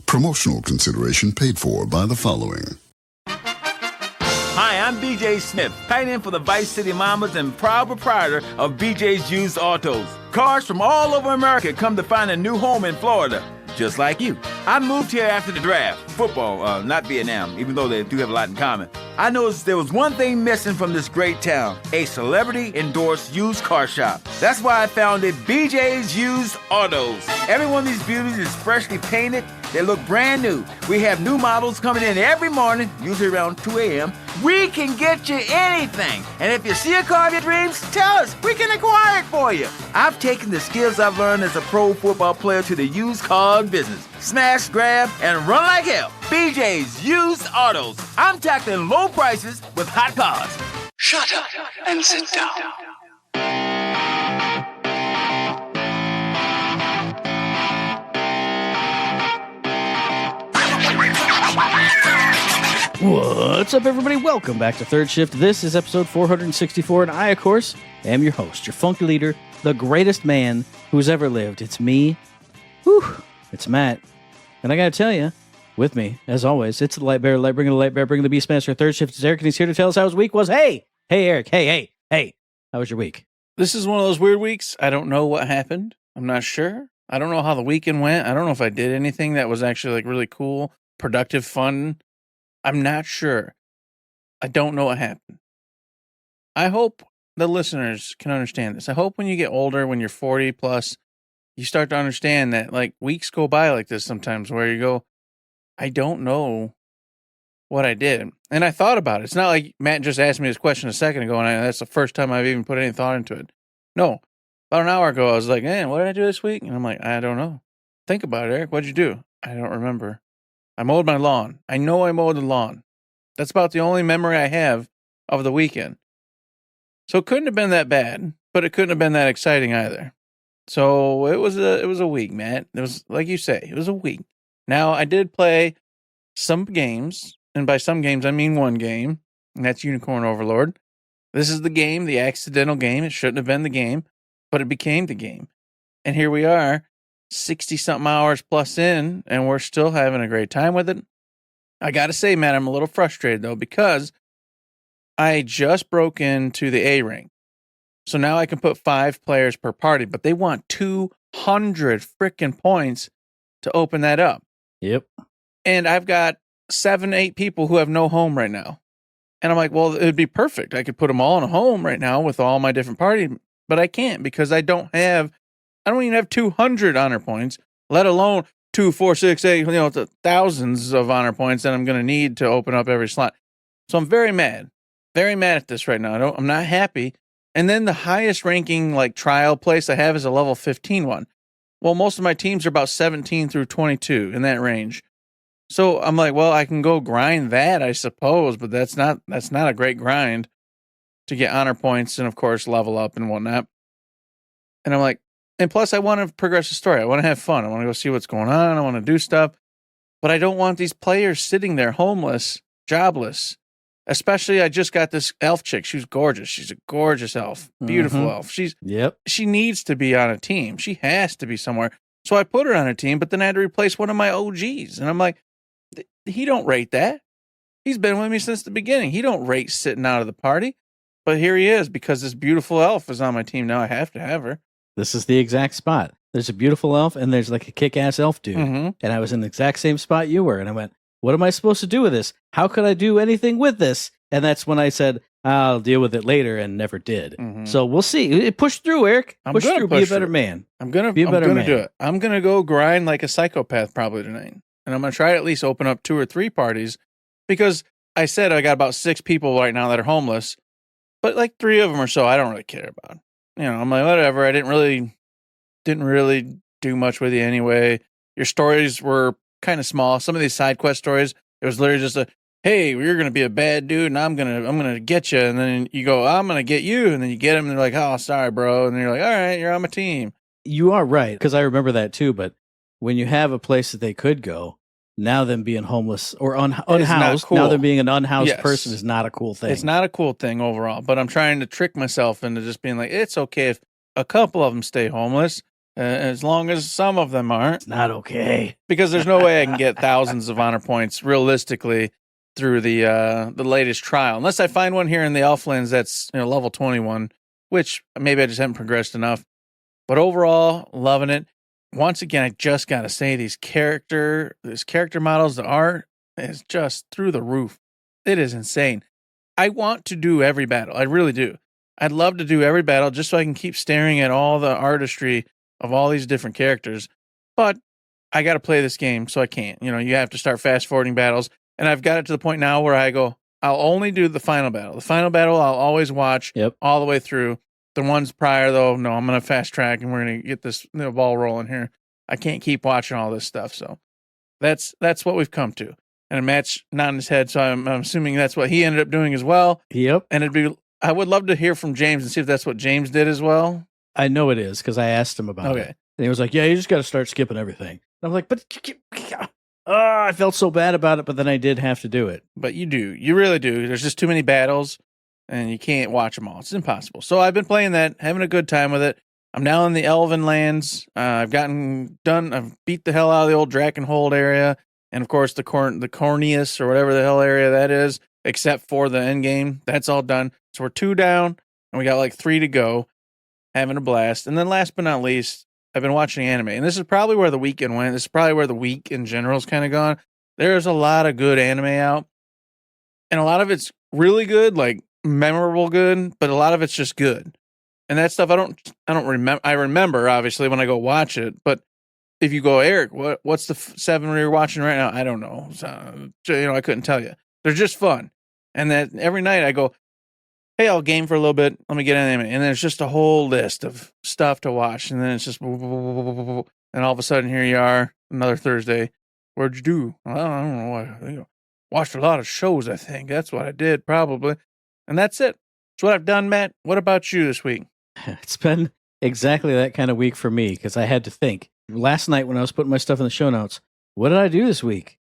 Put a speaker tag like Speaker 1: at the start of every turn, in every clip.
Speaker 1: Promotional consideration paid for by the following.
Speaker 2: Hi, I'm BJ Smith, tight end for the Vice City Mamas and proud proprietor of BJ's Used Autos. Cars from all over America come to find a new home in Florida, just like you. I moved here after the draft. Football, not Vietnam, even though they do have a lot in common. I noticed there was one thing missing from this great town, a celebrity-endorsed used car shop. That's why I founded BJ's Used Autos. Every one of these beauties is freshly painted. They look brand new. We have new models coming in every morning, usually around 2 a.m. We can get you anything. And if you see a car of your dreams, tell us. We can acquire it for you. I've taken the skills I've learned as a pro football player to the used car business. Smash, grab, and run like hell. BJ's Used Autos. I'm tackling low prices with hot cars.
Speaker 3: Shut up and sit down.
Speaker 4: What's up, everybody? Welcome back to Third Shift. This is episode 464, and I, of course, am your host, your funky leader, the greatest man who's ever lived. It's me. Whew. It's Matt. And I gotta tell you, with me, as always, it's the Light Bearer, bringing the Beastmaster. Third Shift is Eric, and he's here to tell us how his week was. Hey, Eric. Hey. How was your week?
Speaker 5: This is one of those weird weeks. I don't know what happened. I'm not sure. I don't know how the weekend went. I don't know if I did anything that was actually like really cool, productive, fun. I'm not sure. I don't know what happened. I hope the listeners can understand this. I hope when you get older, when you're 40 plus, you start to understand that like weeks go by like this sometimes where you go, I don't know what I did. And I thought about it. It's not like Matt just asked me this question a second ago and that's the first time I've even put any thought into it. No. About an hour ago, I was like, man, what did I do this week? And I'm like, I don't know. Think about it, Eric. What'd you do? I don't remember. I mowed my lawn. I know I mowed the lawn. That's about the only memory I have of the weekend. So it couldn't have been that bad, but it couldn't have been that exciting either. So it was a week, Matt. It was like you say, it was a week. Now I did play some games, and by some games I mean one game, and that's Unicorn Overlord. This is the game, the accidental game. It shouldn't have been the game, but it became the game. And here we are. 60-something hours plus in, and we're still having a great time with it. I gotta say, man, I'm a little frustrated, though, because I just broke into the A rank. So now I can put 5 players per party, but they want 200 freaking points to open that up.
Speaker 4: Yep.
Speaker 5: And I've got 7, 8 people who have no home right now. And I'm like, well, it'd be perfect. I could put them all in a home right now with all my different parties, but I can't because I don't even have 200 honor points, let alone 2, 4, 6, 8, the thousands of honor points that I'm going to need to open up every slot. So I'm very mad at this right now. I'm not happy. And then the highest ranking like trial place I have is a level 15 one. Well, most of my teams are about 17 through 22 in that range. So I'm like, well, I can go grind that, I suppose, but that's not a great grind to get honor points and of course level up and whatnot. And I'm like, and plus, I want to progress the story. I want to have fun. I want to go see what's going on. I want to do stuff. But I don't want these players sitting there homeless, jobless. Especially, I just got this elf chick. She's gorgeous. She's a gorgeous elf. Beautiful elf. She needs to be on a team. She has to be somewhere. So I put her on a team, but then I had to replace one of my OGs. And I'm like, he don't rate that. He's been with me since the beginning. He don't rate sitting out of the party. But here he is because this beautiful elf is on my team now. I have to have her.
Speaker 4: This is the exact spot. There's a beautiful elf, and there's like a kick-ass elf dude. Mm-hmm. And I was in the exact same spot you were. And I went, what am I supposed to do with this? How could I do anything with this? And that's when I said, I'll deal with it later, and never did. Mm-hmm. So we'll see. Push through, Eric. Push through. Be a better man.
Speaker 5: I'm going to do it. I'm going to go grind like a psychopath probably tonight. And I'm going to try to at least open up 2 or 3 parties because I said I got about 6 people right now that are homeless. But like 3 of them or so, I don't really care about. I'm like, whatever. I didn't really do much with you anyway. Your stories were kind of small. Some of these side quest stories, it was literally just hey, you're going to be a bad dude and I'm going to get you. And then you go, I'm going to get you. And then you get them and they're like, oh, sorry, bro. And then you're like, all right, you're on my team.
Speaker 4: You are right. Because I remember that too. But when you have a place that they could go, now them being homeless or unhoused, cool. Now them being an unhoused person is not a cool thing.
Speaker 5: It's not a cool thing overall, but I'm trying to trick myself into just being like, it's okay if a couple of them stay homeless. as long as some of them aren't.
Speaker 4: Not okay.
Speaker 5: Because there's no way I can get thousands of honor points realistically through the latest trial, unless I find one here in the Elflands that's level 21, which maybe I just haven't progressed enough. But overall, loving it. Once again, I just gotta say these character models, the art is just through the roof. It is insane. I want to do every battle. I really do. I'd love to do every battle just so I can keep staring at all the artistry of all these different characters. But I got to play this game, so I can't. You have to start fast forwarding battles. And I've got it to the point now where I go, I'll only do the final battle. The final battle I'll always watch all the way through. The ones prior, though, no, I'm going to fast track and we're going to get this ball rolling here. I can't keep watching all this stuff. So that's what we've come to. And a match not in his head, so I'm assuming that's what he ended up doing as well.
Speaker 4: Yep.
Speaker 5: And I would love to hear from James and see if that's what James did as well.
Speaker 4: I know it is because I asked him about it. And he was like, yeah, you just got to start skipping everything. And I was like, but I felt so bad about it, but then I did have to do it.
Speaker 5: But you do. You really do. There's just too many battles, and you can't watch them all. It's impossible. So I've been playing that, having a good time with it. I'm now in the Elven lands. I've gotten done. I've beat the hell out of the old Drakenhold area. And, of course, the Corneus or whatever the hell area that is, except for the end game. That's all done. So we're 2 down, and we got like 3 to go. Having a blast. And then last but not least, I've been watching anime. And this is probably where the weekend went. This is probably where the week in general is kind of gone. There's a lot of good anime out. And a lot of it's really good, like memorable good, but a lot of it's just good. And that stuff I don't remember. I remember, obviously, when I go watch it, but if you go, Eric, what's the 7 you're watching right now? I don't know. So, I couldn't tell you. They're just fun. And that every night I go, hey, I'll game for a little bit. Let me get an anime. And there's just a whole list of stuff to watch. And then it's just, and all of a sudden here you are, another Thursday. What'd you do? I don't know. I watched a lot of shows, I think. That's what I did, probably. And that's it. That's what I've done, Matt. What about you this week?
Speaker 4: It's been exactly that kind of week for me because I had to think. Last night when I was putting my stuff in the show notes, what did I do this week?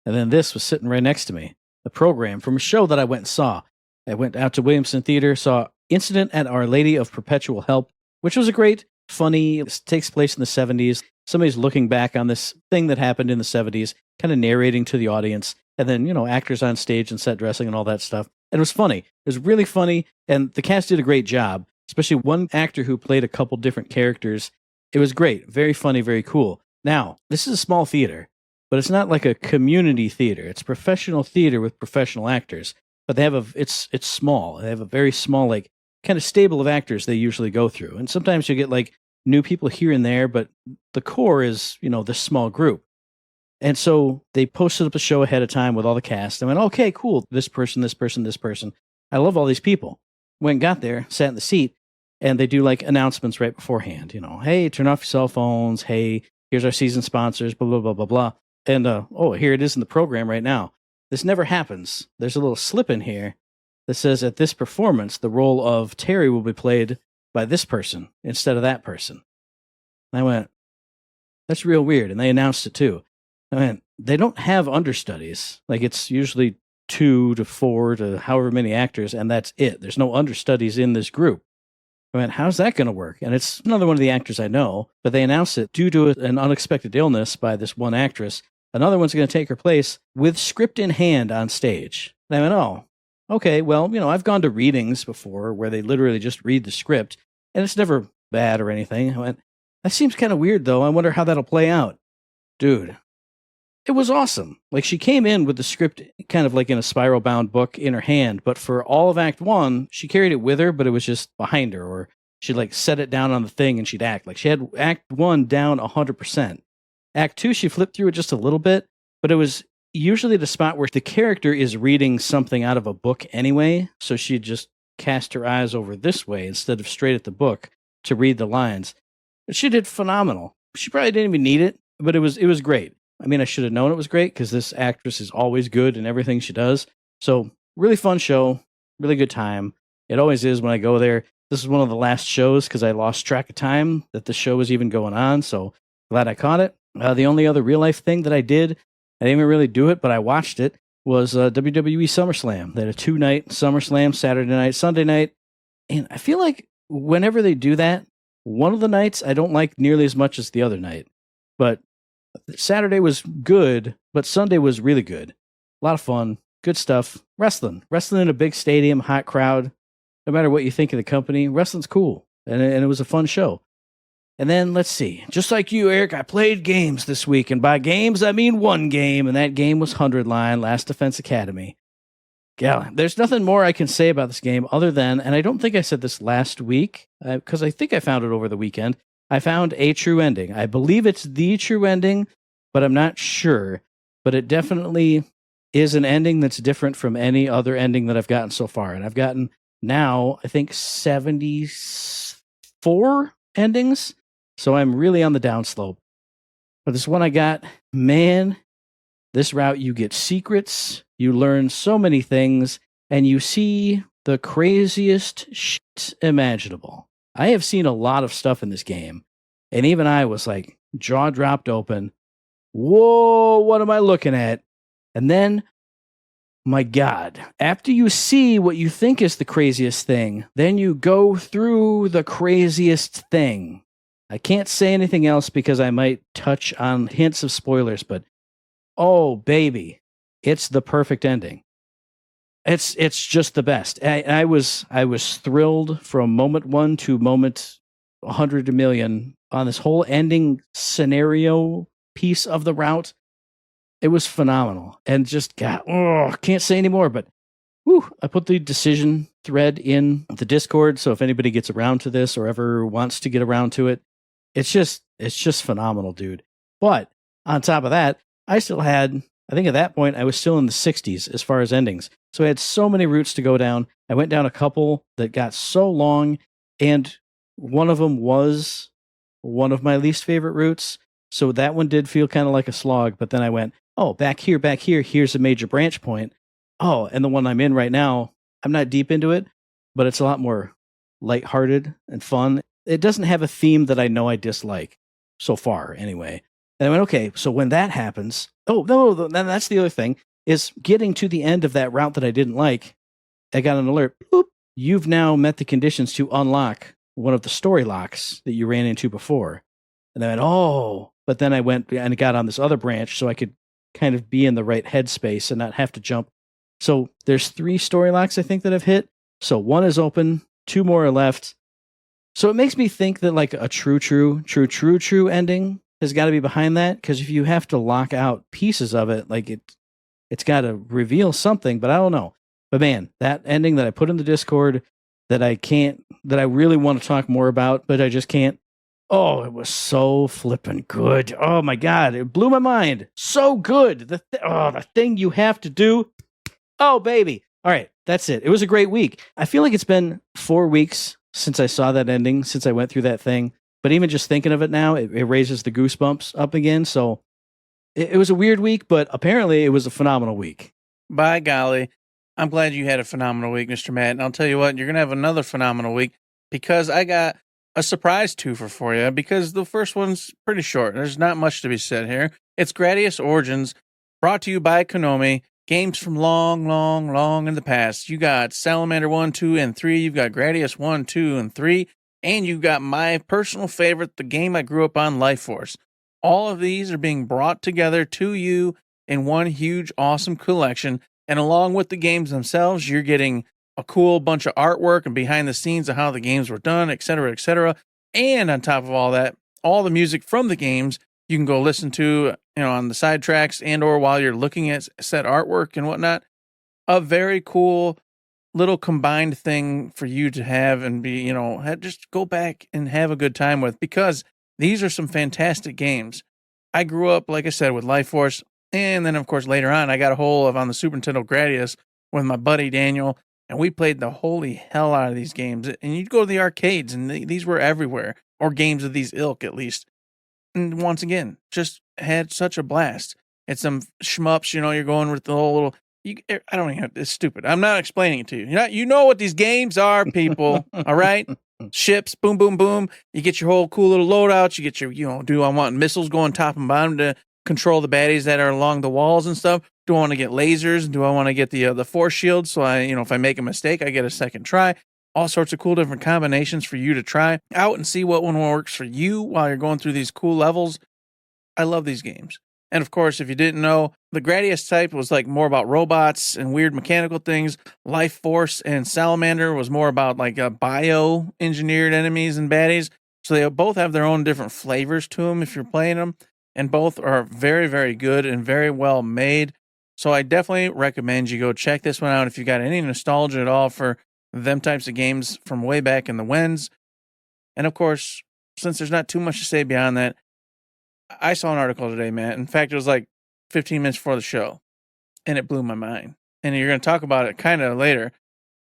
Speaker 4: And then this was sitting right next to me, the program from a show that I went and saw. I went out to Williamson Theater, saw Incident at Our Lady of Perpetual Help, which was a great, funny, it takes place in the 70s. Somebody's looking back on this thing that happened in the 70s, kind of narrating to the audience, and then, actors on stage and set dressing and all that stuff. And it was funny. It was really funny, and the cast did a great job, especially one actor who played a couple different characters. It was great. Very funny, very cool. Now, this is a small theater, but it's not like a community theater. It's professional theater with professional actors. But they have it's small. They have a very small, like, kind of stable of actors they usually go through. And sometimes you get, like, new people here and there, but the core is, this small group. And so they posted up a show ahead of time with all the cast. I went, okay, cool. This person, this person, this person. I love all these people. Went and got there, sat in the seat, and they do, like, announcements right beforehand. Hey, turn off your cell phones. Hey, here's our season sponsors, blah, blah, blah, blah, blah. And, here it is in the program right now. This never happens. There's a little slip in here that says at this performance, the role of Terry will be played by this person instead of that person. And I went, that's real weird. And they announced it too. I went, they don't have understudies. Like it's usually 2 to 4 to however many actors, and that's it. There's no understudies in this group. I went, how's that going to work? And it's another one of the actors I know, but they announced it due to an unexpected illness by this one actress. Another one's going to take her place with script in hand on stage. And I went, oh, okay, well, I've gone to readings before where they literally just read the script, and it's never bad or anything. I went, that seems kind of weird, though. I wonder how that'll play out. Dude, it was awesome. Like, she came in with the script kind of like in a spiral-bound book in her hand, but for all of Act 1, she carried it with her, but it was just behind her, or she'd, like, set it down on the thing and she'd act. Like, she had Act 1 down 100%. Act 2, she flipped through it just a little bit, but it was usually the spot where the character is reading something out of a book anyway, so she'd just cast her eyes over this way instead of straight at the book to read the lines. She did phenomenal. She probably didn't even need it, but it was great. I mean, I should have known it was great because this actress is always good in everything she does. So, really fun show, really good time. It always is when I go there. This is one of the last shows because I lost track of time that the show was even going on, so glad I caught it. The only other real-life thing that I did, I didn't even really do it, but I watched it, was WWE SummerSlam. They had a 2-night SummerSlam, Saturday night, Sunday night. And I feel like whenever they do that, One of the nights I don't like nearly as much as the other night, but Saturday was good, but Sunday was really good. A lot of fun, good stuff. Wrestling in a big stadium, hot crowd. No matter what you think of the company, wrestling's cool, and it was a fun show. And then let's see, just like you, Eric, I played games this week, and by games I mean one game, and that game was 100 Line, Last Defense Academy. Yeah, there's nothing more I can say about this game other than, and I don't think I said this last week, because I think I found it over the weekend, I found a true ending. I believe it's the true ending, but I'm not sure. But it definitely is an ending that's different from any other ending that I've gotten so far. And I've gotten now, I think, 74 endings. So I'm really on the downslope. But this one I got, man, this route you get secrets, you learn so many things, and you see the craziest shit imaginable. I have seen a lot of stuff in this game, and even I was like, jaw dropped open. Whoa, what am I looking at? And then, my God, after you see what you think is the craziest thing, then you go through the craziest thing. I can't say anything else because I might touch on hints of spoilers, but oh, baby, it's the perfect ending. It's just the best. I was thrilled from moment one to moment 100 million on this whole ending scenario piece of the route. It was phenomenal, and just can't say anymore. But I put the decision thread in the Discord, so if anybody gets around to this or ever wants to get around to it, it's just phenomenal, dude. But on top of that, I still had, I think at that point, I was still in the 60s as far as endings. So I had so many routes to go down. I went down a couple that got so long, and one of them was one of my least favorite routes. So that one did feel kind of like a slog, but then I went, oh, back here, here's a major branch point. Oh, and the one I'm in right now, I'm not deep into it, but it's a lot more lighthearted and fun. It doesn't have a theme that I know I dislike so far, anyway. And I went, okay, so when that happens, oh, no, then that's the other thing, is getting to the end of that route that I didn't like, I got an alert. Boop, you've now met the conditions to unlock one of the story locks that you ran into before. And I went, oh, but then I went and got on this other branch so I could kind of be in the right headspace and not have to jump. So there's 3 story locks I think that I've hit. So 1 is open, 2 more are left. So it makes me think that like a true ending has got to be behind that, because if you have to lock out pieces of it, like it's got to reveal something, but I don't know. But man, that ending that I put in the Discord that I really want to talk more about, but I just can't. Oh, it was so flippin' good. Oh my God, it blew my mind. So good. The thing you have to do. Oh, baby. All right, that's it. It was a great week. I feel like it's been 4 weeks since I saw that ending, since I went through that thing. But even just thinking of it now, it raises the goosebumps up again. So it was a weird week, but apparently it was a phenomenal week.
Speaker 5: By golly, I'm glad you had a phenomenal week, Mr. Matt. And I'll tell you what, you're going to have another phenomenal week, because I got a surprise twofer for you, because the first one's pretty short. There's not much to be said here. It's Gradius Origins, brought to you by Konami. Games from long in the past. You got Salamander 1, 2, and 3. You've got Gradius 1, 2, and 3. And you've got my personal favorite, the game I grew up on, Life Force. All of these are being brought together to you in one huge, awesome collection. And along with the games themselves, you're getting a cool bunch of artwork and behind the scenes of how the games were done, etc., etc. And on top of all that, all the music from the games you can go listen to, on the side tracks and or while you're looking at set artwork and whatnot. A very cool little combined thing for you to have and be, just go back and have a good time with, because these are some fantastic games. I grew up, like I said, with Life Force, and then of course later on I got a hold of on the Super Nintendo Gradius with my buddy Daniel, and we played the holy hell out of these games. And you'd go to the arcades, and these were everywhere, or games of these ilk at least. And once again, just had such a blast. It's some shmups, you're going with the whole little. I don't even. It's stupid. I'm not explaining it to you. You know what these games are, people. All right, ships, boom, boom, boom. You get your whole cool little loadouts. You get your, do I want missiles going top and bottom to control the baddies that are along the walls and stuff? Do I want to get lasers? Do I want to get the force shields? So if I make a mistake, I get a second try. all sorts of cool different combinations for you to try out and see what one works for you while you're going through these cool levels. I love these games. And of course, if you didn't know, the GRADIUS type was like more about robots and weird mechanical things. Life Force and Salamander was more about like bio-engineered enemies and baddies. So they both have their own different flavors to them if you're playing them. And both are very, very good and very well made. So I definitely recommend you go check this one out if you got any nostalgia at all for them types of games from way back in the Wens. And of course, since there's not too much to say beyond that, I saw an article today, Matt. In fact, it was like 15 minutes before the show, and it blew my mind. And you're going to talk about it kind of later.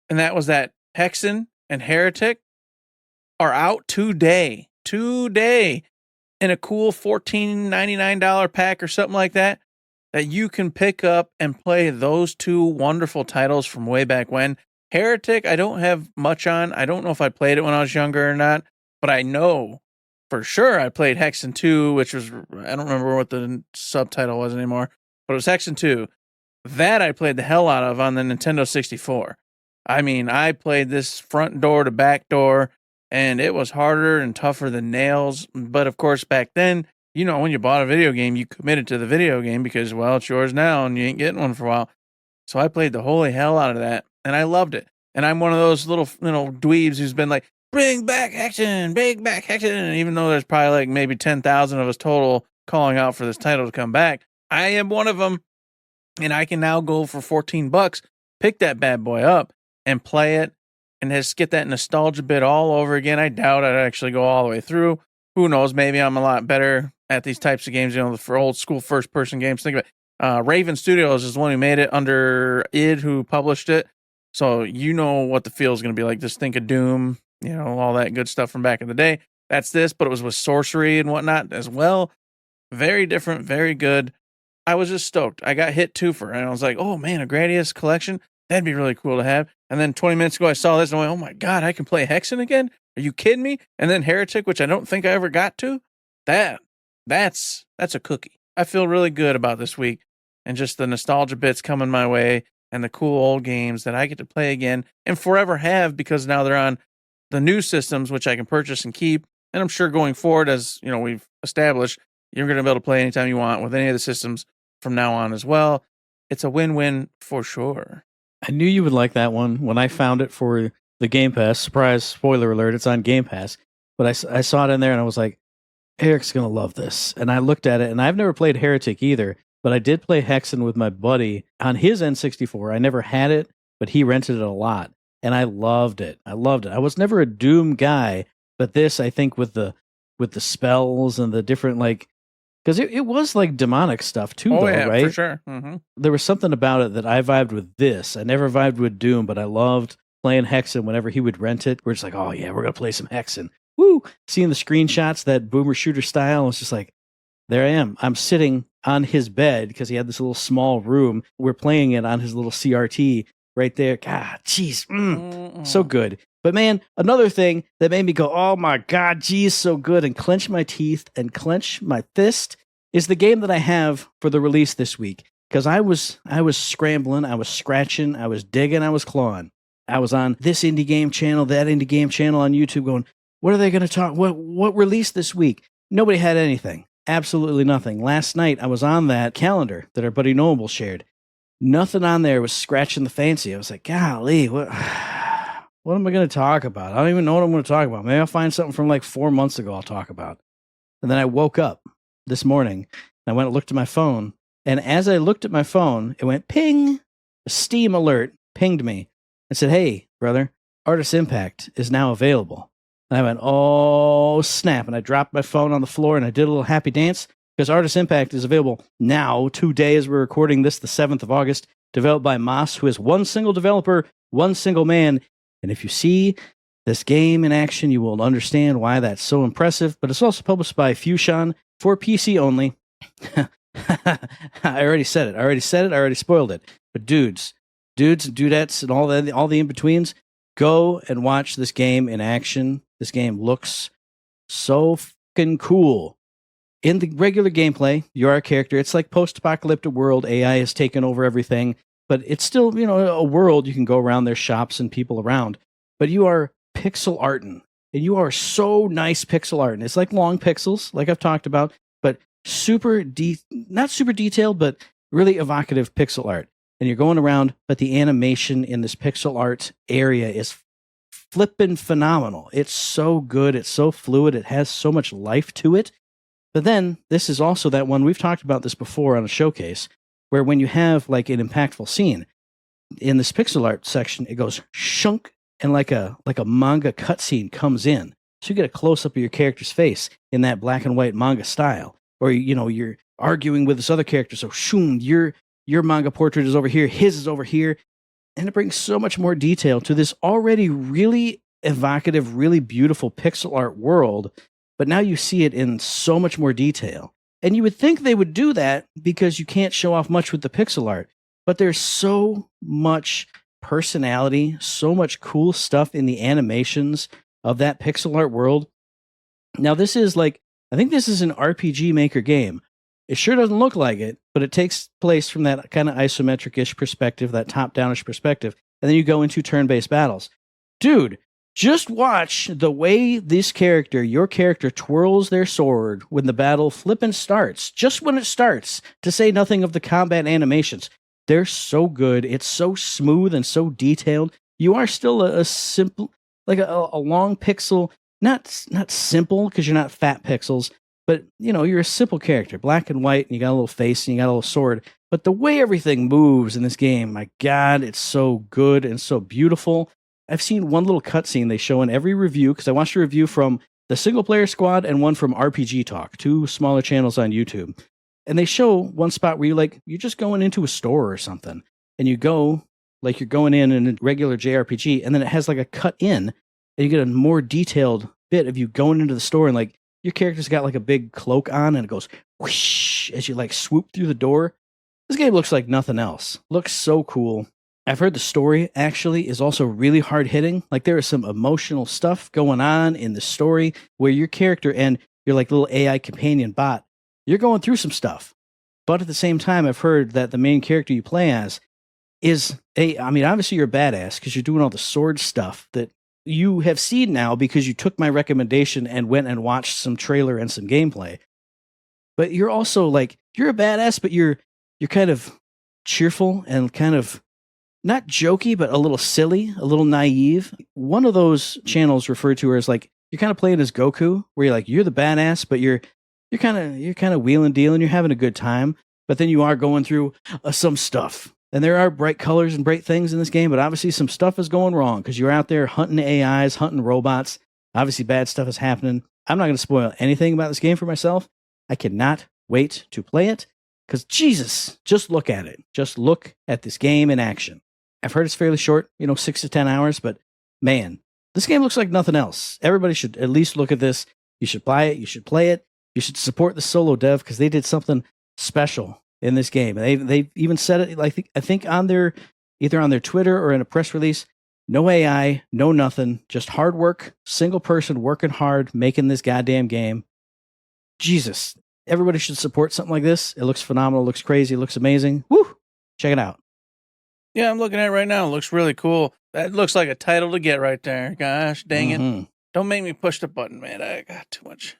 Speaker 5: And that was that Hexen and Heretic are out today, in a cool $14.99 pack or something like that you can pick up and play those two wonderful titles from way back when. Heretic, I don't have much on. I don't know if I played it when I was younger or not, but I know for sure I played Hexen 2, which was, I don't remember what the subtitle was anymore, but it was Hexen 2. That I played the hell out of on the Nintendo 64. I mean, I played this front door to back door, and it was harder and tougher than nails. But of course, back then, you know, when you bought a video game, you committed to the video game because, well, it's yours now and you ain't getting one for a while. So I played the holy hell out of that, and I loved it. And I'm one of those little, dweebs who's been like, bring back Hexen, bring back Hexen. And even though there's probably like maybe 10,000 of us total calling out for this title to come back, I am one of them. And I can now go for $14, pick that bad boy up and play it and just get that nostalgia bit all over again. I doubt I'd actually go all the way through. Who knows? Maybe I'm a lot better at these types of games, for old school first person games. Think of it. Raven Studios is the one who made it under id, who published it. So you know what the feel is going to be like. Just think of Doom, all that good stuff from back in the day. That's this, but it was with sorcery and whatnot as well. Very different, very good. I was just stoked. I got hit twofer, and I was like, oh man, a Gradius collection? That'd be really cool to have. And then 20 minutes ago, I saw this, and I went, oh my God, I can play Hexen again? Are you kidding me? And then Heretic, which I don't think I ever got to. That's a cookie. I feel really good about this week, and just the nostalgia bits coming my way, and the cool old games that I get to play again, and forever have, because now they're on the new systems, which I can purchase and keep. And I'm sure going forward, as we've established, you're going to be able to play anytime you want with any of the systems from now on as well. It's a win-win for sure.
Speaker 4: I knew you would like that one when I found it for the Game Pass. Surprise, spoiler alert, it's on Game Pass. But I saw it in there and I was like, Eric's going to love this. And I looked at it, and I've never played Heretic either, but I did play Hexen with my buddy on his N64. I never had it, but he rented it a lot. And I loved it. I was never a Doom guy, but this, I think, with the spells and the different, because it was like demonic stuff too, right?
Speaker 5: For sure. Mm-hmm.
Speaker 4: There was something about it that I vibed with this. I never vibed with Doom, but I loved playing Hexen whenever he would rent it. We're just like, oh yeah, we're going to play some Hexen. Woo! Seeing the screenshots, that boomer shooter style, it's just like, there I am. I'm sitting on his bed because he had this little small room. We're playing it on his little CRT right there. God, jeez. So good. But man, another thing that made me go, oh my God, geez, so good, and clench my teeth and clench my fist is the game that I have for the release this week. Because I was scrambling, I was scratching, I was digging, I was clawing. I was on this indie game channel, that indie game channel on YouTube going, what are they going to talk? What released this week? Nobody had anything. Absolutely nothing. Last night, I was on that calendar that our buddy Noble shared. Nothing on there was scratching the fancy. I was like, golly, what am I going to talk about? I don't even know what I'm going to talk about. Maybe I'll find something from like 4 months ago I'll talk about. And then I woke up this morning, and I went and looked at my phone. And as I looked at my phone, it went ping. A Steam alert pinged me and said, hey, brother, Artis Impact is now available. And I went, oh, snap. And I dropped my phone on the floor, and I did a little happy dance because Artis Impact is available now, today as we're recording this, the 7th of August, developed by Moss, who is one single developer, one single man. And if you see this game in action, you will understand why that's so impressive. But it's also published by Fusion for PC only. I already said it. I already spoiled it. But dudes and dudettes and all the in-betweens, go and watch this game in action. This game looks so fucking cool. In the regular gameplay, you're a character. It's like post-apocalyptic world. AI has taken over everything. But it's still, a world you can go around. There's shops and people around. but you are pixel arting. And you are so nice pixel art. And it's like long pixels, like I've talked about, but not super detailed, but really evocative pixel art. And you're going around, but the animation in this pixel art area is flippin' phenomenal. It's so good. It's so fluid. It has so much life to it. But then this is also that one, we've talked about this before on a showcase, where when you have like an impactful scene in this pixel art section, it goes shunk, and like a manga cutscene comes in. So you get a close up of your character's face in that black and white manga style. Or, you're arguing with this other character. So shoom, your manga portrait is over here, his is over here. And it brings so much more detail to this already really evocative, really beautiful pixel art world. But now you see it in so much more detail. And you would think they would do that because you can't show off much with the pixel art. But there's so much personality, so much cool stuff in the animations of that pixel art world. Now, this is I think this is an RPG Maker game. It sure doesn't look like it, but it takes place from that kind of isometric-ish perspective, that top-downish perspective, and then you go into turn-based battles. Dude, just watch the way your character twirls their sword when the battle flippin' starts, just when it starts, to say nothing of the combat animations. They're so good. It's so smooth and so detailed. You are still a simple, like a long pixel, not simple because you're not fat pixels, but you're a simple character, black and white, and you got a little face and you got a little sword. But the way everything moves in this game, my God, it's so good and so beautiful. I've seen one little cutscene they show in every review, because I watched a review from the Single Player Squad and one from RPG Talk, 2 smaller channels on YouTube. And they show one spot where you're just going into a store or something, and you go like you're going in a regular JRPG, and then it has like a cut in, and you get a more detailed bit of you going into the store, and like your character's got like a big cloak on, and it goes whoosh as you like swoop through the door. This game looks like nothing else. Looks so cool. I've heard the story actually is also really hard hitting. Like there is some emotional stuff going on in the story where your character and your like little AI companion bot, you're going through some stuff. But at the same time, I've heard that the main character you play as obviously you're a badass because you're doing all the sword stuff that you have seen now because you took my recommendation and went and watched some trailer and some gameplay. But you're also like, you're a badass, but you're kind of cheerful and kind of not jokey, but a little silly, a little naive. One of those channels referred to her as like, you're kind of playing as Goku, where you're like, you're the badass, but you're kind of wheeling dealing, you're having a good time, but then you are going through some stuff. And there are bright colors and bright things in this game, but obviously some stuff is going wrong because you're out there hunting AIs, hunting robots. Obviously bad stuff is happening. I'm not going to spoil anything about this game for myself. I cannot wait to play it because Jesus, just look at it. Just look at this game in action. I've heard it's fairly short, 6 to 10 hours, but man, this game looks like nothing else. Everybody should at least look at this. You should buy it. You should play it. You should support the solo dev because they did something special in this game. They even said it, like I think either on their Twitter or in a press release, no AI, no nothing, just hard work, single person working hard, making this goddamn game. Jesus, everybody should support something like this. It looks phenomenal, looks crazy, looks amazing. Woo! Check it out.
Speaker 5: Yeah, I'm looking at it right now. It looks really cool. That looks like a title to get right there. Gosh, dang it. Don't make me push the button, man. I got too much.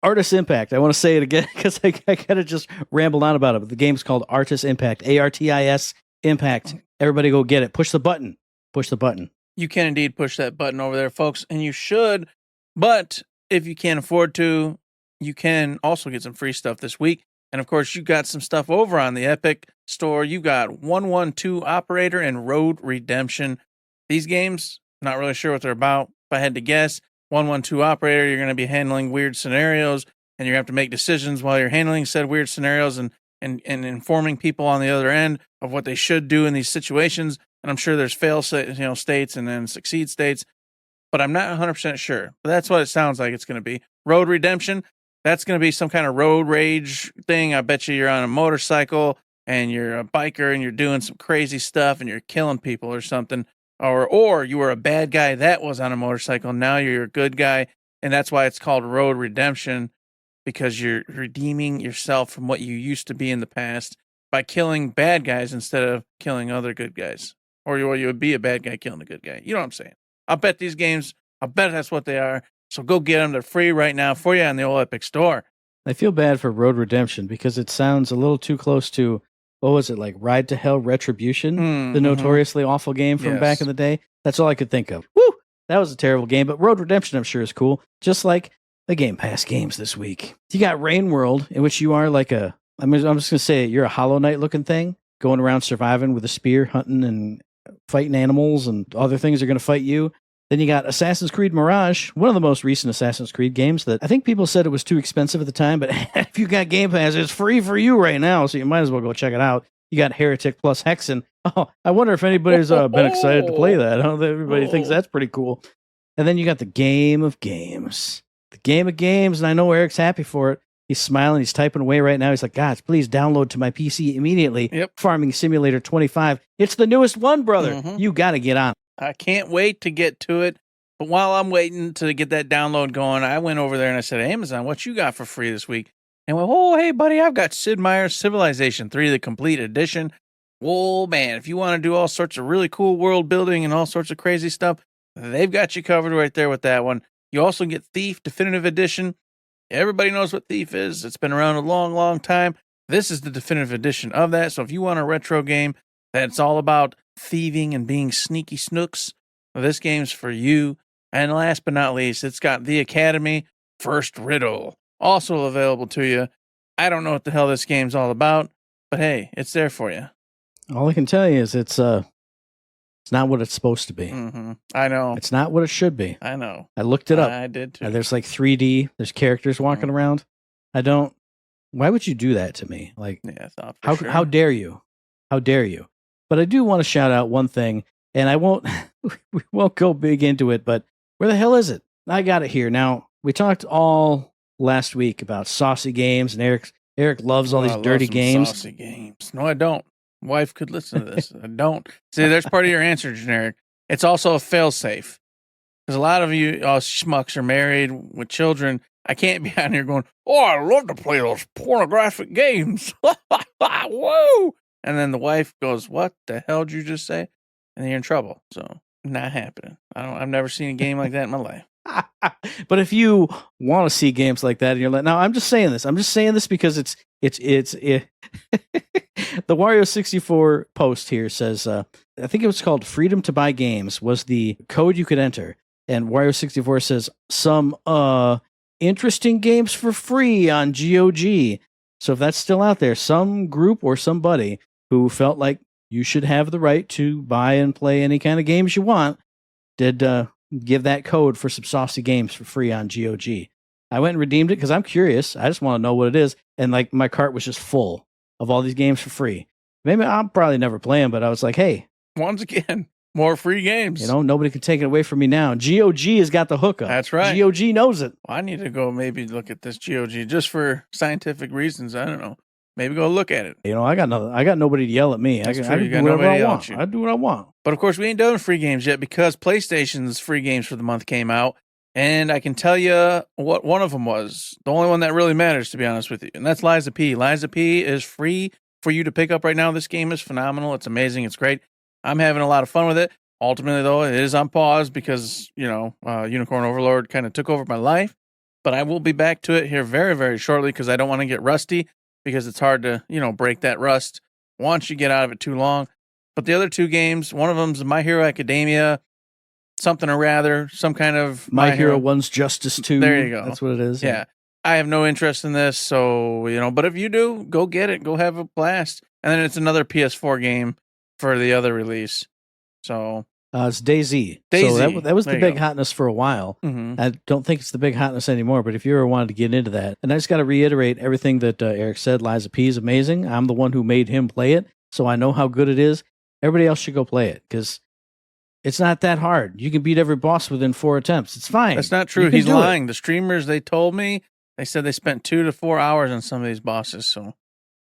Speaker 4: Artis Impact. I want to say it again because I kind of just rambled on about it. But the game's called Artis Impact. ARTIS Impact. Everybody go get it. Push the button. Push the button.
Speaker 5: You can indeed push that button over there, folks, and you should. But if you can't afford to, you can also get some free stuff this week. And, of course, you got some stuff over on the Epic Store. You got 112 Operator and Road Redemption. These games, not really sure what they're about. If I had to guess, 112 Operator, you're going to be handling weird scenarios, and you're going to have to make decisions while you're handling said weird scenarios and informing people on the other end of what they should do in these situations. And I'm sure there's fail states and then succeed states, but I'm not 100% sure. But that's what it sounds like it's going to be. Road Redemption, that's going to be some kind of road rage thing. I bet you're on a motorcycle and you're a biker and you're doing some crazy stuff and you're killing people or something. Or you were a bad guy that was on a motorcycle. Now you're a good guy. And that's why it's called Road Redemption, because you're redeeming yourself from what you used to be in the past by killing bad guys instead of killing other good guys. Or you would be a bad guy killing a good guy. You know what I'm saying? I bet these games, I bet that's what they are. So go get them. They're free right now for you on the old Epic Store.
Speaker 4: I feel bad for Road Redemption because it sounds a little too close to, what was it, like Ride to Hell Retribution, the notoriously awful game from back in the day. That's all I could think of. Woo! That was a terrible game, but Road Redemption I'm sure is cool. Just like the Game Pass games this week. You got Rain World, in which you are like I'm just going to say it, you're a Hollow Knight looking thing, going around surviving with a spear, hunting and fighting animals, and other things are going to fight you. Then you got Assassin's Creed Mirage, one of the most recent Assassin's Creed games that I think people said it was too expensive at the time, but if you got Game Pass, it's free for you right now, so you might as well go check it out. You got Heretic plus Hexen. Oh, I wonder if anybody's been excited to play that. I don't know, everybody thinks that's pretty cool. And then you got the Game of Games. The Game of Games, and I know Eric's happy for it. He's smiling. He's typing away right now. He's like, guys, please download to my PC immediately.
Speaker 5: Yep.
Speaker 4: Farming Simulator 25. It's the newest one, brother. You got to get on.
Speaker 5: I can't wait to get to it. But while I'm waiting to get that download going, I went over there and I said, Amazon, what you got for free this week? And went, oh, hey, buddy, I've got Sid Meier's Civilization 3, the complete edition. Whoa, man, if you want to do all sorts of really cool world building and all sorts of crazy stuff, they've got you covered right there with that one. You also get Thief Definitive Edition. Everybody knows what Thief is. It's been around a long, long time. This is the definitive edition of that. So if you want a retro game that's all about thieving and being sneaky snooks, well, this game's for you. And last but not least, it's got The Academy First Riddle, also available to you. I don't know what the hell this game's all about, but hey, it's there for you.
Speaker 4: All I can tell you is it's not what it's supposed to be.
Speaker 5: I know.
Speaker 4: It's not what it should be.
Speaker 5: I know.
Speaker 4: I looked it up.
Speaker 5: I did too.
Speaker 4: There's like 3D. There's characters walking around. Why would you do that to me? Like,
Speaker 5: yeah,
Speaker 4: how dare you? How dare you? But I do want to shout out one thing, and I won't, we won't go big into it, but where the hell is it? I got it here. Now, we talked all last week about saucy games, and Eric loves all these dirty games.
Speaker 5: Saucy games. No, I don't. Wife could listen to this. I don't. See, there's part of your answer, Generic. It's also a fail-safe. Because a lot of you schmucks are married with children. I can't be out here going, oh, I love to play those pornographic games. Whoa! And then the wife goes, what the hell did you just say? And then you're in trouble. So, not happening. I've never seen a game like that in my life.
Speaker 4: But if you want to see games like that, and you're like, now I'm just saying this. I'm just saying this because it's the Wario 64 post here says, I think it was called Freedom to Buy Games was the code you could enter. And Wario 64 says some interesting games for free on GOG. So if that's still out there, some group or somebody who felt like you should have the right to buy and play any kind of games you want did give that code for some saucy games for free on GOG. I went and redeemed it because I'm curious. I just want to know what it is. And like my cart was just full of all these games for free. Maybe I'll probably never play them, but I was like, hey.
Speaker 5: Once again, more free games.
Speaker 4: You know, nobody can take it away from me now. GOG has got the hookup.
Speaker 5: That's right.
Speaker 4: GOG knows it.
Speaker 5: Well, I need to go maybe look at this GOG just for scientific reasons. I don't know. Maybe go look at it.
Speaker 4: You know, I got nobody to yell at me. I can do whatever I want. I do what I want.
Speaker 5: But of course, we ain't done free games yet because PlayStation's free games for the month came out. And I can tell you what one of them was. The only one that really matters, to be honest with you. And that's Liza P. Liza P is free for you to pick up right now. This game is phenomenal. It's amazing. It's great. I'm having a lot of fun with it. Ultimately, though, it is on pause because, Unicorn Overlord kind of took over my life. But I will be back to it here very, very shortly because I don't want to get rusty because it's hard to, break that rust once you get out of it too long. But the other two games, one of them's My Hero Academia, something or rather, some kind of
Speaker 4: My Hero One's Justice 2.
Speaker 5: There you go.
Speaker 4: That's what it is.
Speaker 5: Yeah. I have no interest in this, so, but if you do, go get it. Go have a blast. And then it's another PS4 game for the other release. So
Speaker 4: it's DayZ. So that was the big hotness for a while. I don't think it's the big hotness anymore, but if you ever wanted to get into that, and I just got to reiterate everything that Eric said, Liza P is amazing. I'm the one who made him play it, so I know how good it is. Everybody else should go play it because it's not that hard. You can beat every boss within 4 attempts. It's fine.
Speaker 5: That's not true. He's lying. The streamers, they told me, they said they spent 2 to 4 hours on some of these bosses. So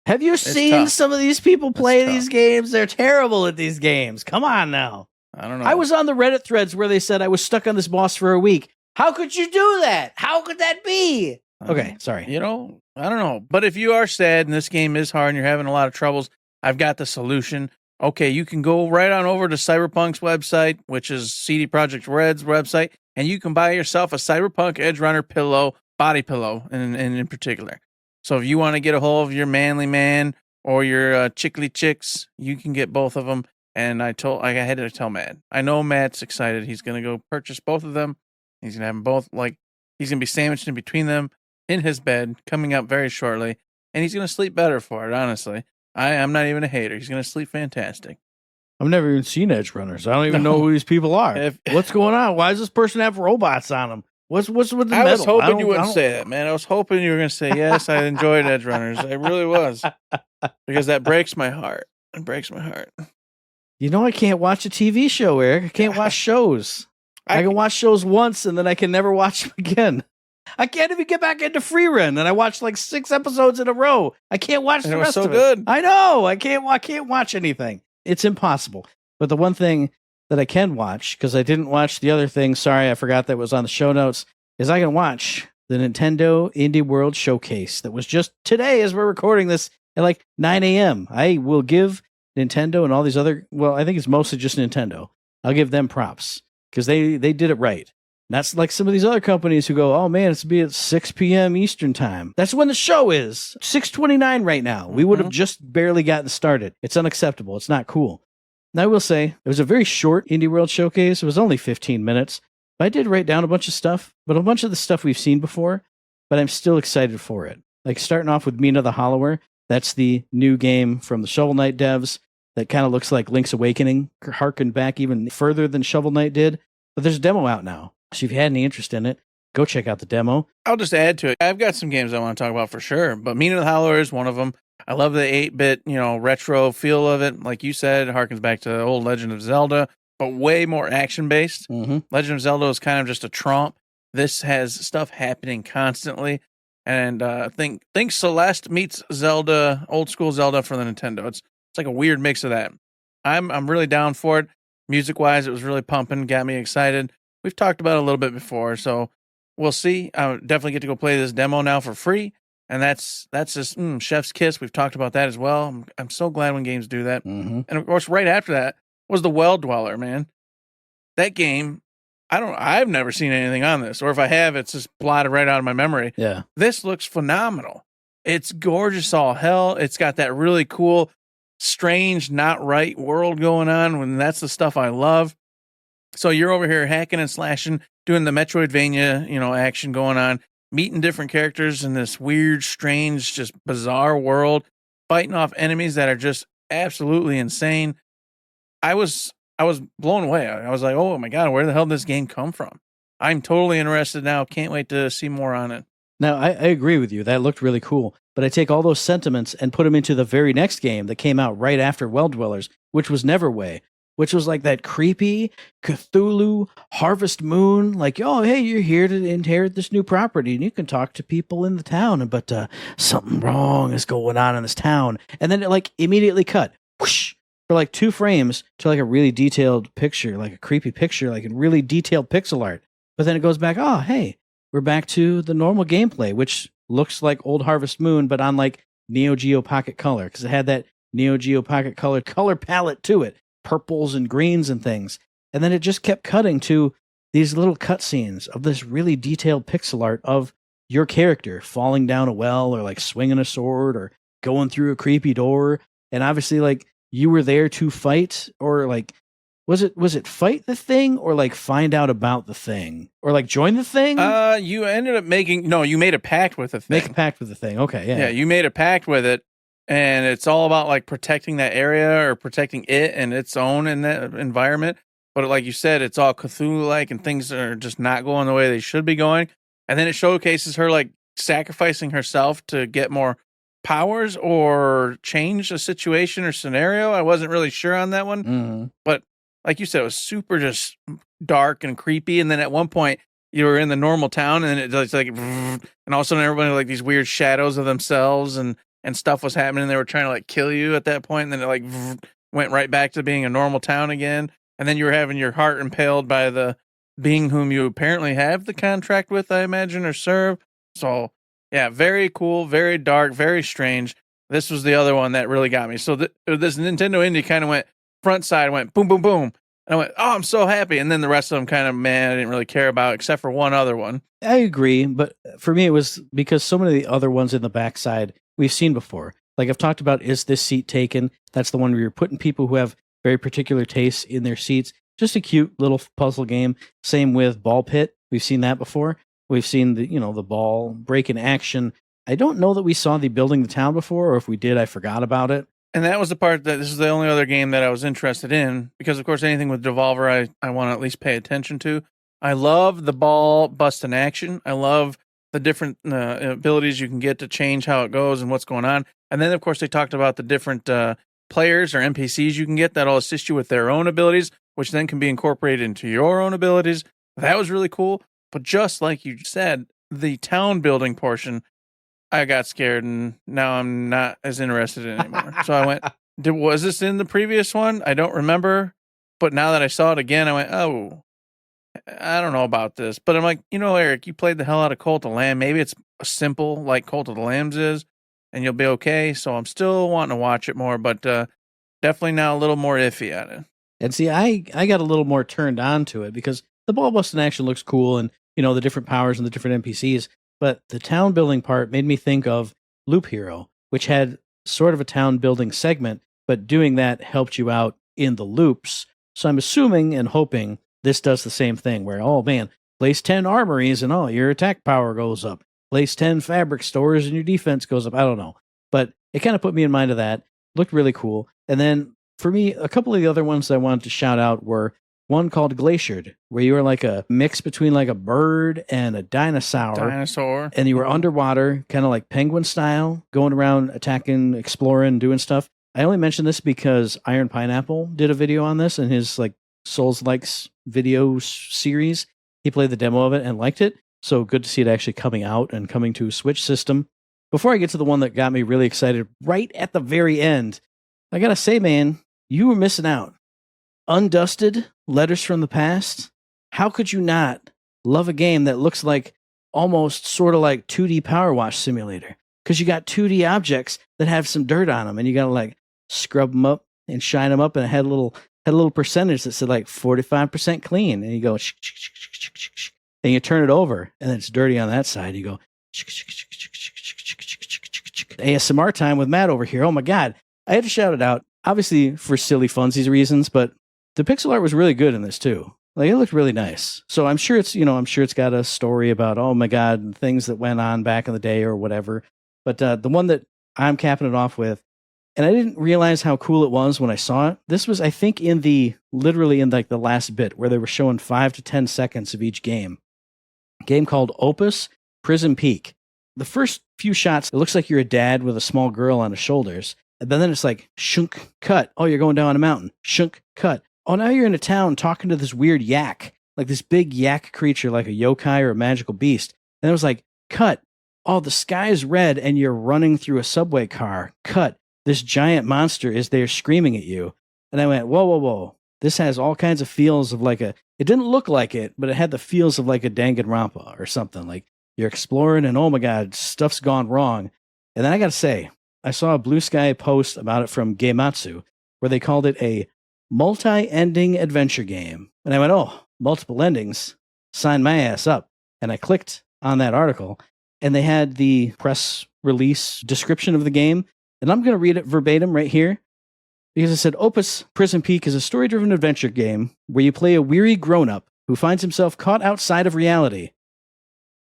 Speaker 4: have you seen some of these people play these games? They're terrible at these games. Come on now.
Speaker 5: I don't know.
Speaker 4: I was on the Reddit threads where they said I was stuck on this boss for a week. How could you do that? How could that be? Okay, sorry.
Speaker 5: I don't know. But if you are sad and this game is hard and you're having a lot of troubles, I've got the solution. Okay, you can go right on over to Cyberpunk's website, which is CD Projekt Red's website, and you can buy yourself a Cyberpunk Edge Runner pillow, body pillow, in particular. So if you want to get a hold of your manly man or your chickly chicks, you can get both of them. And I had to tell Matt. I know Matt's excited. He's going to go purchase both of them. He's going to have them both, he's going to be sandwiched in between them in his bed, coming up very shortly. And he's going to sleep better for it, honestly. I'm not even a hater. He's going to sleep fantastic.
Speaker 4: I've never even seen Edge Runners. I don't even know who these people are. What's going on? Why does this person have robots on them? What's with the metal?
Speaker 5: I was hoping you wouldn't say that, man. I was hoping you were going to say, yes, I enjoyed Edge Runners. I really was. Because that breaks my heart. It breaks my heart.
Speaker 4: You know, I can't watch a TV show, Eric. I can't watch shows. I can watch shows once and then I can never watch them again. I can't even get back into free run, and I watched 6 episodes in a row. I can't watch the rest of it. It was so good. I know. I can't watch anything. It's impossible. But the one thing that I can watch, because I didn't watch the other thing, sorry, I forgot that was on the show notes, is I can watch the Nintendo Indie World Showcase that was just today as we're recording this at 9 a.m. I will give Nintendo and all these other, well, I think it's mostly just Nintendo. I'll give them props because they did it right. That's like some of these other companies who go, oh man, it's be at 6 p.m. Eastern time. That's when the show is. 6:29 right now. We would have just barely gotten started. It's unacceptable. It's not cool. And I will say, it was a very short Indie World Showcase. It was only 15 minutes. But I did write down a bunch of stuff, but a bunch of the stuff we've seen before, but I'm still excited for it. Starting off with Mina the Hollower. That's the new game from the Shovel Knight devs that kind of looks like Link's Awakening, harkened back even further than Shovel Knight did. But there's a demo out now. So if you had any interest in it, go check out the demo.
Speaker 5: I'll just add to it. I've got some games I want to talk about for sure, but Mina the Hollower is one of them. I love the 8-bit, retro feel of it. Like you said, it harkens back to the old Legend of Zelda, but way more action-based.
Speaker 4: Mm-hmm.
Speaker 5: Legend of Zelda is kind of just a tromp. This has stuff happening constantly. And think Celeste meets Zelda, old school Zelda for the Nintendo. It's like a weird mix of that. I'm really down for it. Music-wise, it was really pumping, got me excited. We've talked about it a little bit before, so we'll see. I definitely get to go play this demo now for free, and that's just chef's kiss. We've talked about that as well. I'm so glad when games do that.
Speaker 4: Mm-hmm.
Speaker 5: And of course, right after that was the Well Dweller, man. That game, I've never seen anything on this, or if I have, it's just blotted right out of my memory.
Speaker 4: Yeah,
Speaker 5: this looks phenomenal. It's gorgeous all hell. It's got that really cool, strange, not right world going on. When that's the stuff I love. So you're over here hacking and slashing, doing the Metroidvania, action going on, meeting different characters in this weird, strange, just bizarre world, fighting off enemies that are just absolutely insane. I was blown away. I was like, oh my God, where the hell did this game come from? I'm totally interested now. Can't wait to see more on it.
Speaker 4: Now, I agree with you. That looked really cool. But I take all those sentiments and put them into the very next game that came out right after Well Dwellers, which was Neverway. Which was like that creepy Cthulhu Harvest Moon, oh, hey, you're here to inherit this new property and you can talk to people in the town, but something wrong is going on in this town. And then it immediately cut whoosh, for 2 frames to a really detailed picture, a creepy picture, a really detailed pixel art. But then it goes back, oh, hey, we're back to the normal gameplay, which looks like old Harvest Moon, but on Neo Geo Pocket Color, because it had that Neo Geo Pocket color palette to it. Purples and greens and things. And then it just kept cutting to these little cutscenes of this really detailed pixel art of your character falling down a well or swinging a sword or going through a creepy door. And obviously you were there to fight or was it fight the thing or find out about the thing or join the thing?
Speaker 5: You ended up you made a pact with the thing.
Speaker 4: Make a pact with the thing. Okay. Yeah.
Speaker 5: Yeah. You made a pact with it. And it's all about protecting that area or protecting it and its own in that environment. But like you said, it's all Cthulhu-like and things are just not going the way they should be going. And then it showcases her sacrificing herself to get more powers or change a situation or scenario. I wasn't really sure on that one.
Speaker 4: Mm-hmm.
Speaker 5: But like you said, it was super just dark and creepy. And then at one point you were in the normal town and it's and all of a sudden everybody had these weird shadows of themselves and stuff was happening. They were trying to kill you at that point. And then it went right back to being a normal town again. And then you were having your heart impaled by the being whom you apparently have the contract with, I imagine, or serve. So yeah, very cool, very dark, very strange. This was the other one that really got me. So this Nintendo Indie kind of went front side went boom, boom, boom. And I went, oh, I'm so happy. And then the rest of them kind of, man, I didn't really care about, except for one other one.
Speaker 4: I agree, but for me, it was because so many of the other ones in the backside we've seen before. Like I've talked about, Is This Seat Taken? That's the one where you're putting people who have very particular tastes in their seats. Just a cute little puzzle game. Same with Ball Pit. We've seen that before. We've seen the ball break in action. I don't know that we saw the building the town before, or if we did, I forgot about it.
Speaker 5: And that was the part that this is the only other game that I was interested in, because of course anything with Devolver I want to at least pay attention to. I love the ball bust in action. I love the different abilities you can get to change how it goes and what's going on. And then of course they talked about the different players or NPCs you can get that'll assist you with their own abilities, which then can be incorporated into your own abilities. That was really cool. But just like you said, the town building portion, I got scared, and now I'm not as interested in it anymore. So I went, was this in the previous one? I don't remember. But now that I saw it again, I went, oh, I don't know about this. But I'm like, Eric, you played the hell out of Cult of Lamb. Maybe it's simple like Cult of the Lambs is, and you'll be okay. So I'm still wanting to watch it more, but definitely now a little more iffy at it.
Speaker 4: And see, I got a little more turned on to it because the ball busting action looks cool, and the different powers and the different NPCs. But the town building part made me think of Loop Hero, which had sort of a town building segment, but doing that helped you out in the loops. So I'm assuming and hoping this does the same thing where, oh man, place 10 armories and your attack power goes up. Place 10 fabric stores and your defense goes up. I don't know. But it kind of put me in mind of that. Looked really cool. And then for me, a couple of the other ones I wanted to shout out were one called Glaciered, where you were like a mix between like a bird and a dinosaur. And you were underwater, kind of like penguin style, going around attacking, exploring, doing stuff. I only mention this because Iron Pineapple did a video on this in his like Souls-likes video series. He played the demo of it and liked it. So good to see it actually coming out and coming to a Switch system. Before I get to the one that got me really excited right at the very end, I gotta say, man, you were missing out. Undusted Letters from the Past. How could you not love a game that looks like almost sort of like 2D Power Wash Simulator? Because you got 2D objects that have some dirt on them, and you gotta like scrub them up and shine them up, and it had a little percentage that said like 45% clean, and you go and you turn it over, and it's dirty on that side. You go ASMR time with Matt over here. Oh my god, I had to shout it out, obviously for silly funsies reasons, but the pixel art was really good in this too. Like it looked really nice. So I'm sure it's got a story about, oh my god, things that went on back in the day or whatever. But the one that I'm capping it off with, and I didn't realize how cool it was when I saw it. This was, I think, literally in like the last bit where they were showing 5 to 10 seconds of each game. A game called Opus Prison Peak. The first few shots, it looks like you're a dad with a small girl on his shoulders. And then it's like, shunk, cut. Oh, you're going down a mountain. Shunk, cut. Oh, now you're in a town talking to this weird yak, like this big yak creature, like a yokai or a magical beast. And it was like, cut. Oh, the sky is red and you're running through a subway car. Cut. This giant monster is there screaming at you. And I went, whoa, whoa, whoa. This has all kinds of feels of like it didn't look like it, but it had the feels of like a Danganronpa or something. Like you're exploring and oh my God, stuff's gone wrong. And then I got to say, I saw a Blue Sky post about it from Gamatsu where they called it a multi-ending adventure game. And I went, oh, multiple endings, sign my ass up. And I clicked on that article and they had the press release description of the game. And I'm going to read it verbatim right here because it said, Opus Prison Peak is a story-driven adventure game where you play a weary grown-up who finds himself caught outside of reality.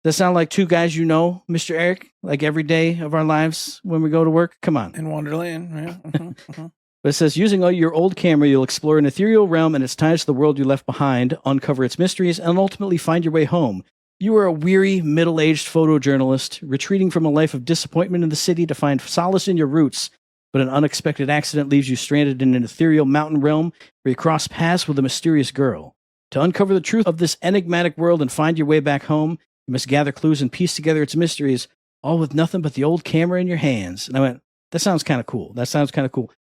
Speaker 4: Does that sound like two guys you know, Mr. Eric? Like every day of our lives when we go to work? Come on.
Speaker 5: In Wonderland, yeah.
Speaker 4: But it says, using your old camera, you'll explore an ethereal realm and its ties to the world you left behind, uncover its mysteries, and ultimately find your way home. You are a weary, middle-aged photojournalist, retreating from a life of disappointment in the city to find solace in your roots, but an unexpected accident leaves you stranded in an ethereal mountain realm where you cross paths with a mysterious girl. To uncover the truth of this enigmatic world and find your way back home, you must gather clues and piece together its mysteries, all with nothing but the old camera in your hands. And I went, that sounds kind of cool.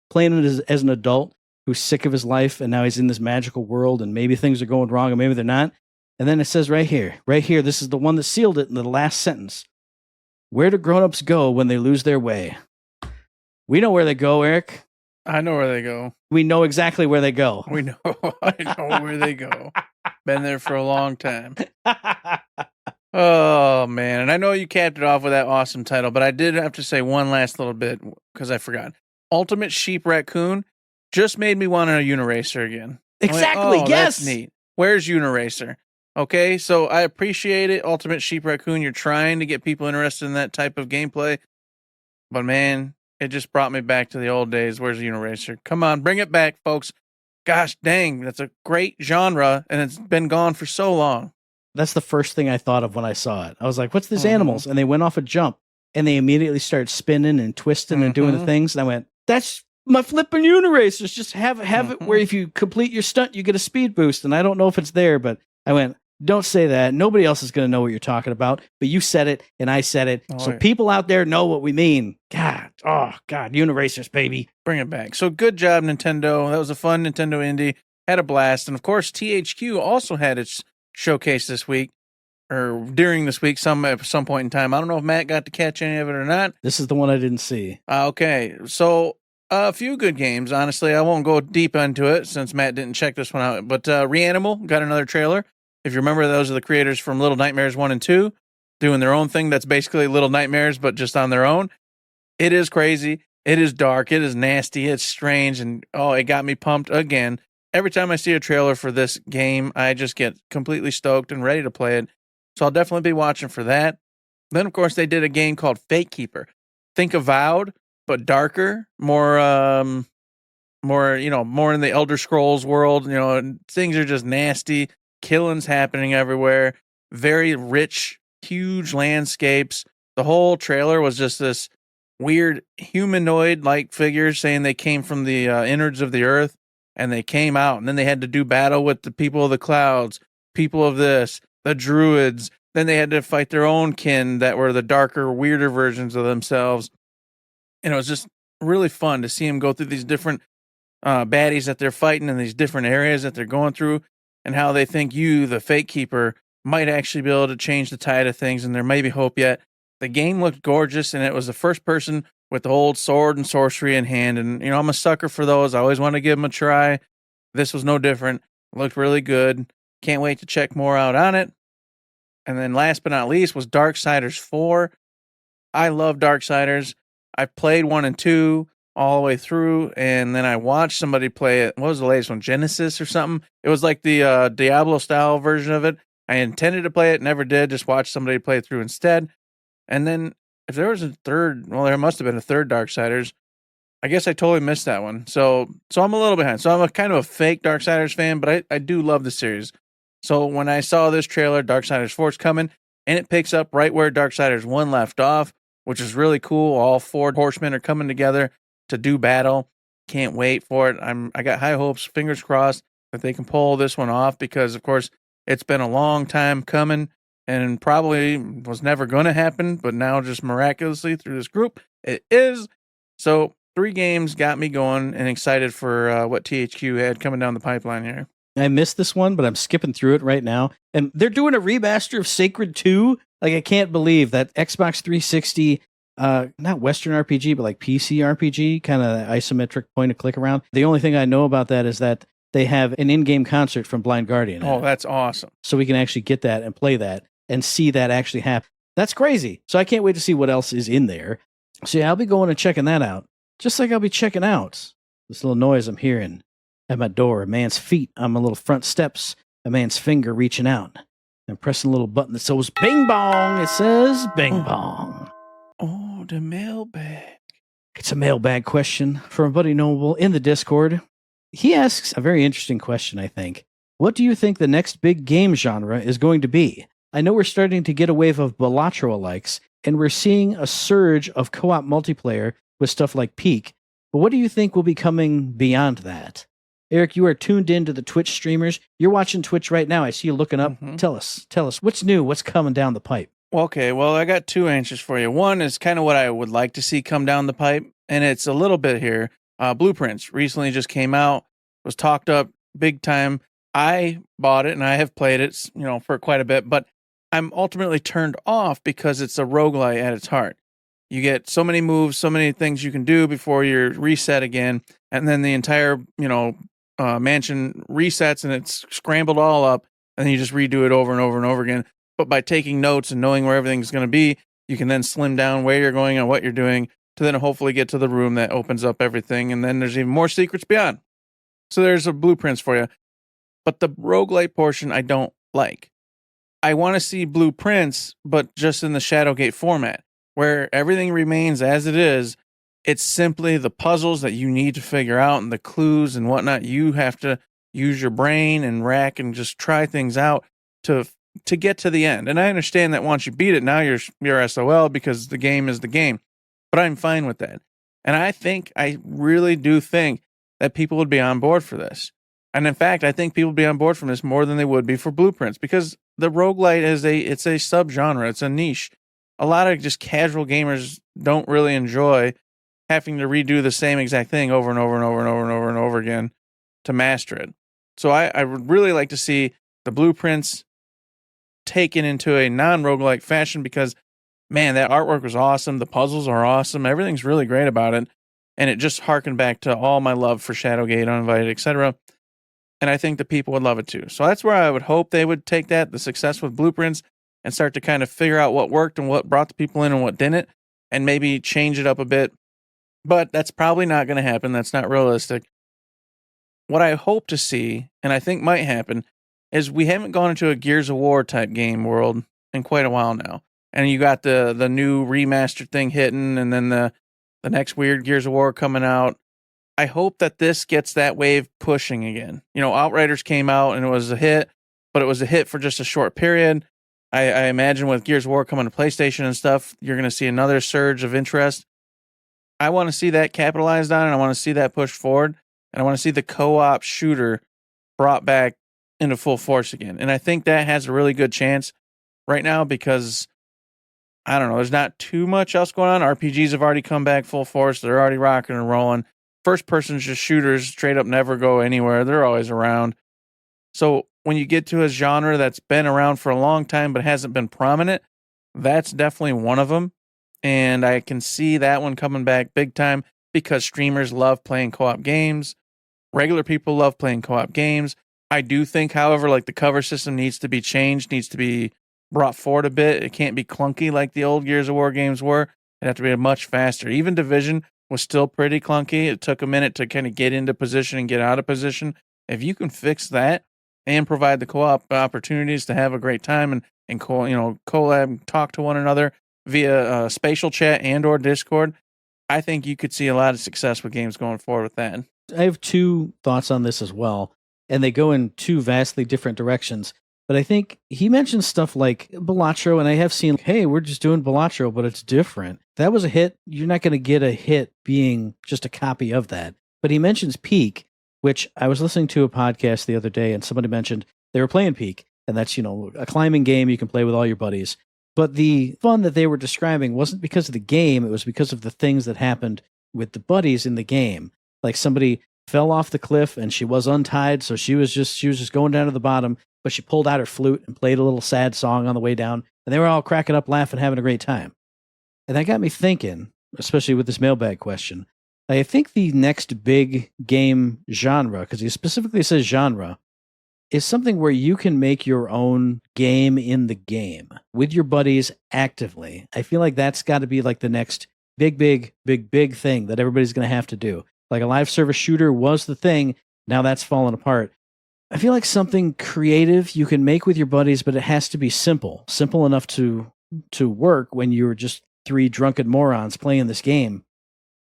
Speaker 4: Playing it as an adult who's sick of his life and now he's in this magical world and maybe things are going wrong and maybe they're not. And then it says right here, this is the one that sealed it in the last sentence. Where do grown-ups go when they lose their way? We know where they go, Eric.
Speaker 5: I know where they go.
Speaker 4: We know exactly where they go.
Speaker 5: I know where they go. Been there for a long time. Oh, man. And I know you capped it off with that awesome title, but I did have to say one last little bit because I forgot. Ultimate Sheep Raccoon just made me want a Uniracer again.
Speaker 4: Exactly, yes.
Speaker 5: That's neat. Where's Uniracer? Okay, so I appreciate it, Ultimate Sheep Raccoon. You're trying to get people interested in that type of gameplay. But, man, it just brought me back to the old days. Where's Uniracer? Come on, bring it back, folks. Gosh dang, that's a great genre, and it's been gone for so long.
Speaker 4: That's the first thing I thought of when I saw it. I was like, what's these animals? And they went off a jump, and they immediately started spinning and twisting and doing the things. And I went, that's my flipping Uniracers. Just have it where if you complete your stunt, you get a speed boost. And I don't know if it's there, but I went, don't say that. Nobody else is going to know what you're talking about. But you said it, and I said it. So people out there know what we mean. God, Uniracers, baby.
Speaker 5: Bring it back. So good job, Nintendo. That was a fun Nintendo indie. Had a blast. And, of course, THQ also had its showcase this week, or during this week, at some point in time. I don't know if Matt got to catch any of it or not.
Speaker 4: This is the one I didn't see.
Speaker 5: Okay. So a few good games, honestly. I won't go deep into it since Matt didn't check this one out. But Reanimal got another trailer. If you remember, those are the creators from Little Nightmares 1 and 2, doing their own thing that's basically Little Nightmares, but just on their own. It is crazy. It is dark. It is nasty. It's strange. And, it got me pumped again. Every time I see a trailer for this game, I just get completely stoked and ready to play it. So I'll definitely be watching for that. Then, of course, they did a game called Fate Keeper. Think Avowed, but darker, more in the Elder Scrolls world. Things are just nasty. Killing's happening everywhere. Very rich, huge landscapes. The whole trailer was just this weird humanoid-like figures saying they came from the innards of the earth, and they came out, and then they had to do battle with the people of the clouds, people of this, the druids. Then they had to fight their own kin that were the darker, weirder versions of themselves. And it was just really fun to see them go through these different baddies that they're fighting in these different areas that they're going through, and how they think you, the Fate Keeper, might actually be able to change the tide of things, and there may be hope yet. The game looked gorgeous, and it was the first person with the old sword and sorcery in hand, and, I'm a sucker for those. I always want to give them a try. This was no different. It looked really good. Can't wait to check more out on it. And then last but not least was Darksiders 4. I love Darksiders. I played 1 and 2 all the way through, and then I watched somebody play it. What was the latest one? Genesis or something? It was like the Diablo-style version of it. I intended to play it, never did. Just watched somebody play it through instead. And then if there was a third, well, there must have been a third Darksiders. I guess I totally missed that one. So I'm a little behind. So I'm a kind of a fake Darksiders fan, but I do love the series. So when I saw this trailer, Darksiders 4 is coming, and it picks up right where Darksiders 1 left off, which is really cool. All 4 horsemen are coming together to do battle. Can't wait for it. I got high hopes, fingers crossed, that they can pull this one off, because, of course, it's been a long time coming and probably was never going to happen, but now just miraculously through this group, it is. So 3 games got me going and excited for what THQ had coming down the pipeline here.
Speaker 4: I missed this one, but I'm skipping through it right now. And they're doing a remaster of Sacred 2. Like, I can't believe that Xbox 360, not Western RPG, but like PC RPG, kind of isometric point and click around. The only thing I know about that is that they have an in-game concert from Blind Guardian.
Speaker 5: Oh, that's awesome.
Speaker 4: So we can actually get that and play that and see that actually happen. That's crazy. So I can't wait to see what else is in there. So yeah, I'll be going and checking that out. Just like I'll be checking out this little noise I'm hearing at my door, a man's feet on my little front steps, a man's finger reaching out and pressing a little button that says bing bong. It says bing bong.
Speaker 5: Oh, the mailbag.
Speaker 4: It's a mailbag question from a buddy Noble in the Discord. He asks a very interesting question, I think. What do you think the next big game genre is going to be? I know we're starting to get a wave of Balatro-alikes, and we're seeing a surge of co-op multiplayer with stuff like Peak. But what do you think will be coming beyond that? Eric, you are tuned into the Twitch streamers. You're watching Twitch right now. I see you looking up. Mm-hmm. Tell us, what's new? What's coming down the pipe?
Speaker 5: Okay, well, I got 2 answers for you. One is kind of what I would like to see come down the pipe, and it's a little bit here. Blueprints recently just came out, was talked up big time. I bought it, and I have played it, for quite a bit, but I'm ultimately turned off because it's a roguelite at its heart. You get so many moves, so many things you can do before you're reset again. and then the entire, mansion resets and it's scrambled all up, and then you just redo it over and over and over again. But by taking notes and knowing where everything's going to be, you can then slim down where you're going and what you're doing to then hopefully get to the room that opens up everything. And then there's even more secrets beyond. So there's a blueprints for you. But the roguelite portion, I don't like. I want to see blueprints, but just in the Shadowgate format, where everything remains as it is. It's simply the puzzles that you need to figure out and the clues and whatnot. You have to use your brain and rack and just try things out to get to the end. And I understand that once you beat it, now you're SOL because the game is the game. But I'm fine with that. And I really do think that people would be on board for this. And in fact, I think people would be on board from this more than they would be for blueprints, because the roguelite it's a subgenre. It's a niche. A lot of just casual gamers don't really enjoy having to redo the same exact thing over and over and over and over and over and over again to master it. So I would really like to see the blueprints taken into a non-roguelike fashion, because, man, that artwork was awesome. The puzzles are awesome. Everything's really great about it. And it just harkened back to all my love for Shadowgate, Uninvited, etc. And I think the people would love it too. So that's where I would hope they would take the success with blueprints, and start to kind of figure out what worked and what brought the people in and what didn't, and maybe change it up a bit. But that's probably not going to happen. That's not realistic. What I hope to see, and I think might happen, is we haven't gone into a Gears of War type game world in quite a while now. And you got the new remastered thing hitting, and then the next weird Gears of War coming out. I hope that this gets that wave pushing again. Outriders came out and it was a hit, but it was a hit for just a short period. I imagine with Gears of War coming to PlayStation and stuff, you're going to see another surge of interest. I want to see that capitalized on, and I want to see that pushed forward, and I want to see the co-op shooter brought back into full force again. And I think that has a really good chance right now, because, I don't know, there's not too much else going on. RPGs have already come back full force. They're already rocking and rolling. First-person just shooters straight up never go anywhere. They're always around. So when you get to a genre that's been around for a long time but hasn't been prominent, that's definitely one of them. And I can see that one coming back big time, because streamers love playing co-op games. Regular people love playing co-op games. I do think, however, like the cover system needs to be changed, needs to be brought forward a bit. It can't be clunky like the old Gears of War games were. It have to be much faster. Even Division was still pretty clunky. It took a minute to kind of get into position and get out of position. If you can fix that and provide the co-op opportunities to have a great time and collab, talk to one another via spatial chat and or Discord, I think you could see a lot of success with games going forward with that.
Speaker 4: I have two thoughts on this as well, and they go in two vastly different directions. But I think he mentioned stuff like Balatro, and I have seen, hey, we're just doing Balatro, but it's different. That was a hit. You're not going to get a hit being just a copy of that. But he mentions Peak, which I was listening to a podcast the other day, and somebody mentioned they were playing Peak, and that's, a climbing game you can play with all your buddies. But the fun that they were describing wasn't because of the game, it was because of the things that happened with the buddies in the game. Like somebody fell off the cliff and she was untied, so she was just going down to the bottom, but she pulled out her flute and played a little sad song on the way down, and they were all cracking up, laughing, having a great time. And that got me thinking, especially with this mailbag question. I think the next big game genre, because he specifically says genre, is something where you can make your own game in the game with your buddies actively. I feel like that's got to be like the next big thing that everybody's going to have to do. Like a live service shooter was the thing. Now that's fallen apart. I feel like something creative you can make with your buddies, but it has to be simple enough to work when you're just three drunken morons playing this game.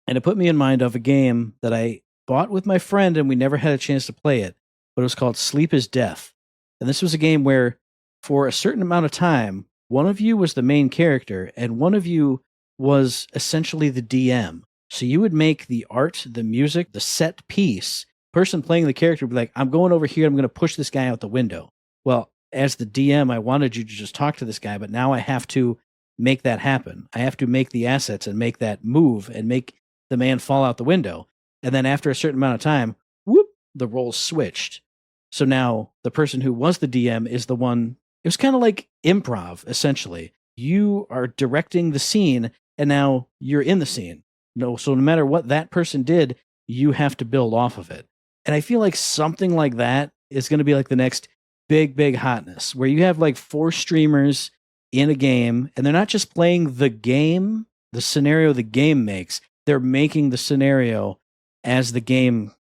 Speaker 4: And it put me in mind of a game that I bought with my friend and we never had a chance to play it. But it was called Sleep is Death. And this was a game where, for a certain amount of time, one of you was the main character, and one of you was essentially the DM. So you would make the art, the music, the set piece. Person playing the character would be like, I'm going over here, I'm going to push this guy out the window. Well, as the DM, I wanted you to just talk to this guy, but now I have to make that happen. I have to make the assets and make that move and make the man fall out the window. And then after a certain amount of time, whoop, the roles switched. So now the person who was the DM is the one. It was kind of like improv, essentially. You are directing the scene, and now you're in the scene. So no matter what that person did, you have to build off of it. And I feel like something like that is going to be like the next big hotness, where you have like 4 streamers in a game, and they're not just playing the game, the scenario the game makes, they're making the scenario as the game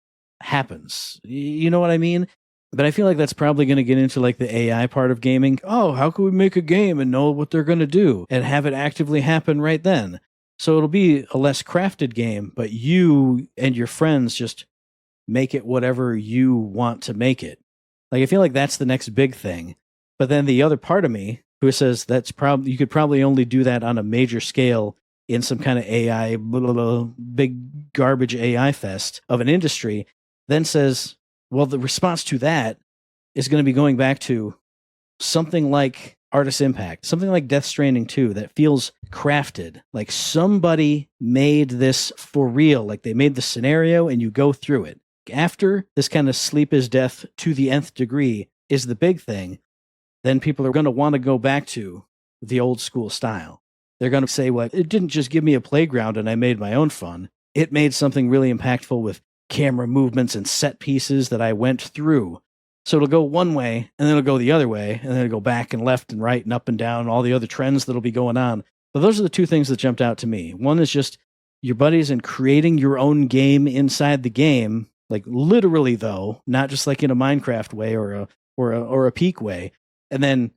Speaker 4: happens. You know what I mean? But I feel like that's probably going to get into like the AI part of gaming. Oh, how can we make a game and know what they're going to do and have it actively happen right then? So it'll be a less crafted game, but you and your friends just make it whatever you want to make it. Like, I feel like that's the next big thing. But then the other part of me who says that's probably, you could probably only do that on a major scale in some kind of AI, big garbage AI fest of an industry, then says, well, the response to that is going to be going back to something like Artis Impact, something like Death Stranding 2 that feels crafted. Like somebody made this for real. Like they made the scenario and you go through it. After this kind of sleep is death to the nth degree is the big thing, then people are going to want to go back to the old school style. They're going to say, well, it didn't just give me a playground and I made my own fun. It made something really impactful with camera movements and set pieces that I went through. So it'll go one way, and then it'll go the other way, and then it'll go back and left and right and up and down, and all the other trends that'll be going on. But those are the 2 things that jumped out to me. One is just your buddies and creating your own game inside the game, like literally though, not just like in a Minecraft way or a Peak way. And then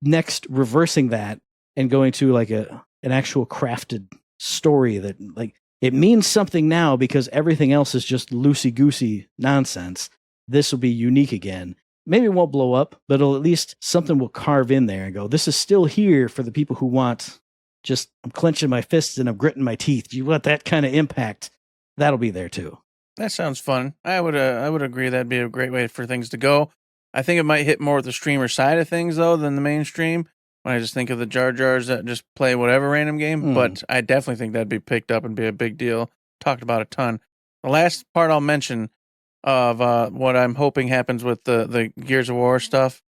Speaker 4: next reversing that and going to like an actual crafted story that like it means something now because everything else is just loosey-goosey nonsense. This will be unique again. Maybe it won't blow up, but it'll at least something will carve in there and go, this is still here for the people who want just, I'm clenching my fists and I'm gritting my teeth. Do you want that kind of impact? That'll be there too.
Speaker 5: That sounds fun. I would agree that'd be a great way for things to go. I think it might hit more with the streamer side of things though than the mainstream. When I just think of the Jar Jars that just play whatever random game, but I definitely think that'd be picked up and be a big deal. Talked about a ton. The last part I'll mention of what I'm hoping happens with the Gears of War stuff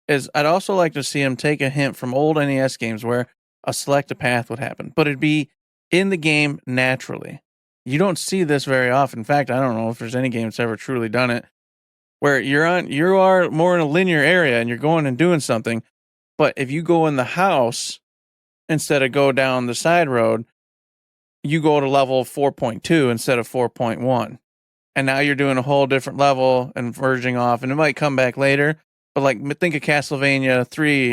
Speaker 5: is I'd also like to see them take a hint from old NES games where a select a path would happen, but it'd be in the game naturally. You don't see this very often. In fact, I don't know if there's any game that's ever truly done it, where you are more in a linear area and you're going and doing something. But if you go in the house instead of go down the side road, you go to level 4.2 instead of 4.1. And now you're doing a whole different level and verging off, and it might come back later. But like, think of Castlevania 3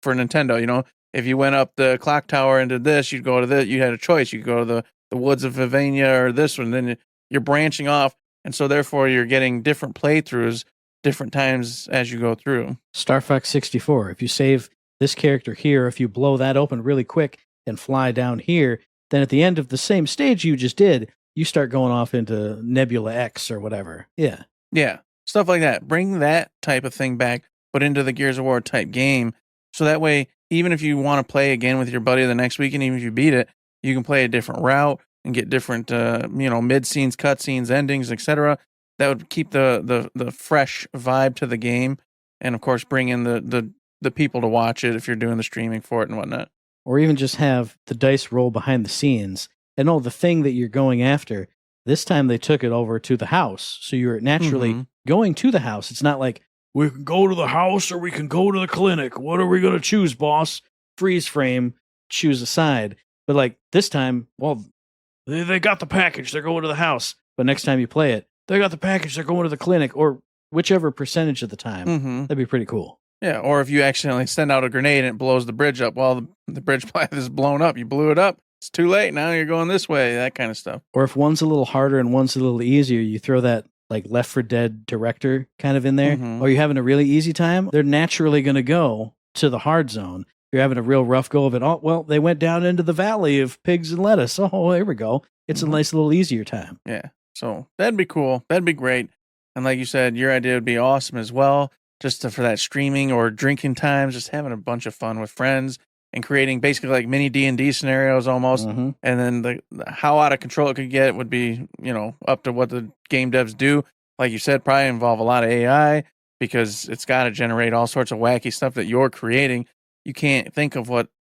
Speaker 5: for Nintendo. You know, if you went up the clock tower and did this, you'd go to this. You had a choice. You could go to the Woods of Vivania or this one. Then you're branching off, and so therefore you're getting different playthroughs different times as you go through.
Speaker 4: Star Fox 64. If you save this character here, if you blow that open really quick and fly down here, then at the end of the same stage you just did, you start going off into Nebula X or whatever. Yeah.
Speaker 5: Yeah. Stuff like that. Bring that type of thing back, but into the Gears of War type game. So that way, even if you want to play again with your buddy the next weekend, even if you beat it, you can play a different route and get different, mid-scenes, cutscenes, endings, etc. That would keep the fresh vibe to the game, and of course bring in the people to watch it if you're doing the streaming for it and whatnot.
Speaker 4: Or even just have the dice roll behind the scenes and the thing that you're going after. This time they took it over to the house, so you're naturally going to the house. It's not like we can go to the house or we can go to the clinic. What are we going to choose, boss? Freeze frame, choose a side. But like this time, well, they got the package. They're going to the house. But next time you play it, they got the package. They're going to the clinic, or whichever percentage of the time. That'd be pretty cool.
Speaker 5: Yeah, or if you accidentally send out a grenade and it blows the bridge up while the bridge path is blown up, you blew it up. It's too late. Now you're going this way, that kind of stuff.
Speaker 4: Or if one's a little harder and one's a little easier, you throw that like Left 4 Dead director kind of in there. Or you're having a really easy time, they're naturally going to go to the hard zone. You're having a real rough go of it. Oh, well, they went down into the valley of pigs and lettuce. Oh, there we go. It's a nice little easier time.
Speaker 5: Yeah. So that'd be cool. That'd be great. And like you said, your idea would be awesome as well. Just for that streaming or drinking times, just having a bunch of fun with friends and creating basically like mini D&D scenarios almost. And then the how out of control it could get would be, up to what the game devs do. Like you said, probably involve a lot of AI because it's got to generate all sorts of wacky stuff that you're creating. You can't think of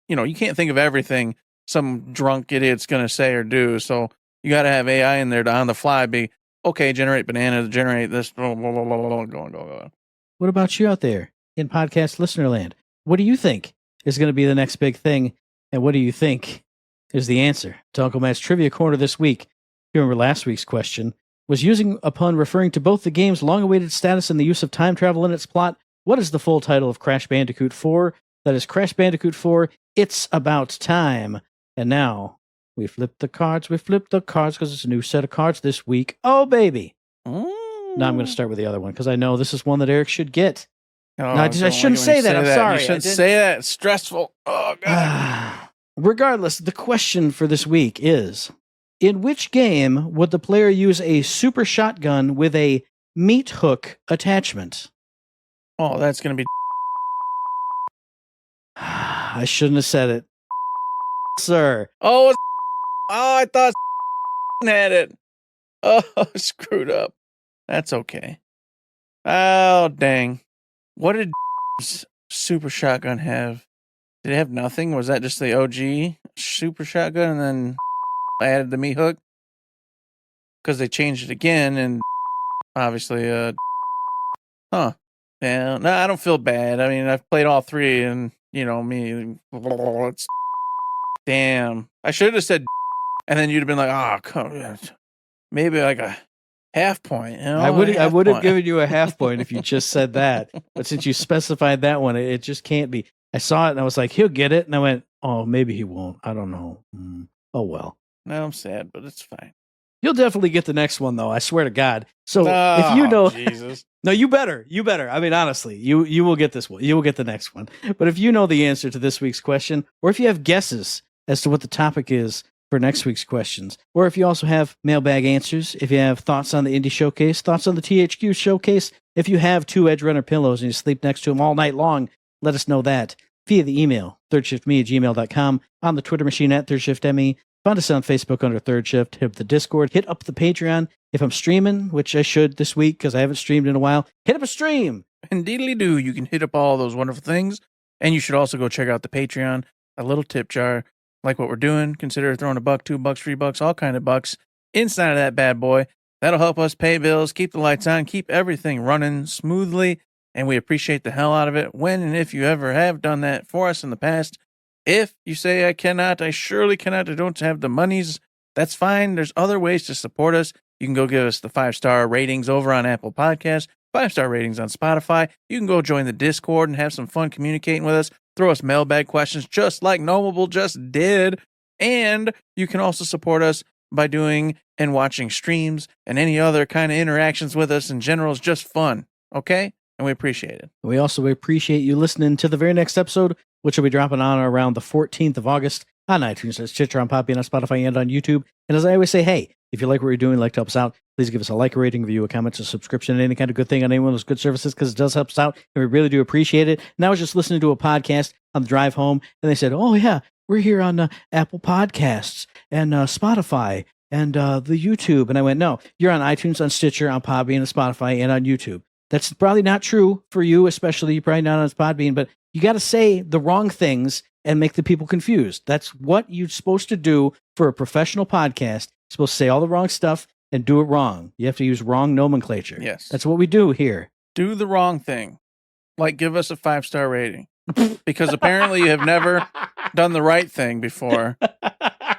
Speaker 5: you can't think of everything some drunk idiot's going to say or do. So You got to have AI in there to on the fly be, okay, generate banana, generate this, blah, blah, blah, blah, blah, go.
Speaker 4: What about you out there in podcast listener land? What do you think is going to be the next big thing? And what do you think is the answer to Uncle Matt's Trivia Corner this week? You remember last week's question was using a pun referring to both the game's long-awaited status and the use of time travel in its plot. What is the full title of Crash Bandicoot 4? That is Crash Bandicoot 4, It's About Time. And now, we flipped the cards because it's a new set of cards this week. Oh, baby. Now I'm going to start with the other one because I know this is one that Eric should get.
Speaker 5: Oh,
Speaker 4: No, I shouldn't say that. I'm sorry.
Speaker 5: You shouldn't say that. It's stressful. Oh, God.
Speaker 4: Regardless, the question for this week is, in which game would the player use a super shotgun with a meat hook attachment?
Speaker 5: Oh, that's going to be...
Speaker 4: I shouldn't have said it. Sir.
Speaker 5: Oh, I thought had it. Oh, screwed up. That's okay. Oh, dang. What did Super Shotgun have? Did it have nothing? Was that just the OG Super Shotgun and then added the meat hook? Because they changed it again and obviously, Yeah, no, I don't feel bad. I mean, I've played all three and, me, it's... Damn. I should have said and then you'd have been like, oh, come on. Maybe like a half point.
Speaker 4: I would have given you a half point if you just said that. But since you specified that one, it just can't be. I saw it and I was like, he'll get it. And I went, oh, maybe he won't. I don't know. Oh, well.
Speaker 5: Now I'm sad, but it's fine.
Speaker 4: You'll definitely get the next one, though. I swear to God. So if you know,
Speaker 5: Jesus.
Speaker 4: No, you better. I mean, honestly, you will get this one. You will get the next one. But if you know the answer to this week's question, or if you have guesses as to what the topic is for next week's questions, or if you also have mailbag answers, if you have thoughts on the Indie Showcase, thoughts on the THQ Showcase, if you have 2 Edge Runner pillows and you sleep next to them all night long, let us know that via the email, thirdshiftme@gmail.com, on the Twitter machine @ThirdShiftME. Find us on Facebook under Third Shift. Hit up the Discord. Hit up the Patreon. If I'm streaming, which I should this week because I haven't streamed in a while, hit up a stream.
Speaker 5: And diddly-doo, you can hit up all those wonderful things. And you should also go check out the Patreon, a little tip jar. Like what we're doing, consider throwing $1, $2, $3, all kind of bucks inside of that bad boy. That'll help us pay bills, keep the lights on, keep everything running smoothly, and we appreciate the hell out of it when and if you ever have done that for us in the past. If you say I cannot, I surely cannot, I don't have the monies, that's fine. There's other ways to support us. You can go give us the 5-star ratings over on Apple Podcasts, 5-star ratings on Spotify. You can go join the Discord and have some fun communicating with us. Throw us mailbag questions just like Knowable just did. And you can also support us by doing and watching streams and any other kind of interactions with us in general is just fun. Okay? And we appreciate it.
Speaker 4: We also appreciate you listening to the very next episode, which will be dropping on around the 14th of August on iTunes, Stitcher, on Poppy, on Spotify, and on YouTube. And as I always say, hey, if you like what we're doing, like to help us out, please give us a like, a rating, review, a comment, a subscription, and any kind of good thing on any one of those good services because it does help us out, and we really do appreciate it. And I was just listening to a podcast on the drive home, and they said, oh, yeah, we're here on Apple Podcasts and Spotify and the YouTube. And I went, no, you're on iTunes, on Stitcher, on Podbean, on Spotify, and on YouTube. That's probably not true for you, especially you're probably not on Podbean, but you got to say the wrong things and make the people confused. That's what you're supposed to do for a professional podcast. You're supposed to say all the wrong stuff and do it wrong. You have to use wrong nomenclature.
Speaker 5: Yes.
Speaker 4: That's what we do here.
Speaker 5: Do the wrong thing. Like give us a 5-star rating. Because apparently you have never done the right thing before.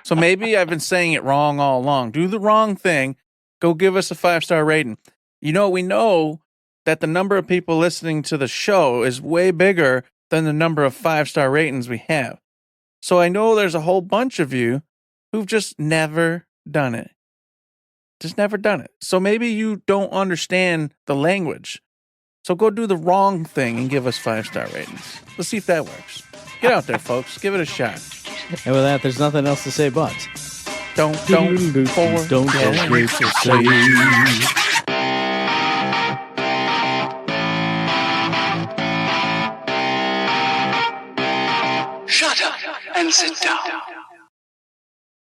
Speaker 5: So maybe I've been saying it wrong all along. Do the wrong thing. Go give us a 5-star rating. We know that the number of people listening to the show is way bigger than the number of 5-star ratings we have. So I know there's a whole bunch of you who've just never done it. Just never done it. So maybe you don't understand the language. So go do the wrong thing and give us 5-star ratings. Let's see if that works. Get out there, folks. Give it a shot.
Speaker 4: And with that, there's nothing else to say but
Speaker 5: don't forget to say.
Speaker 3: Shut up and sit down.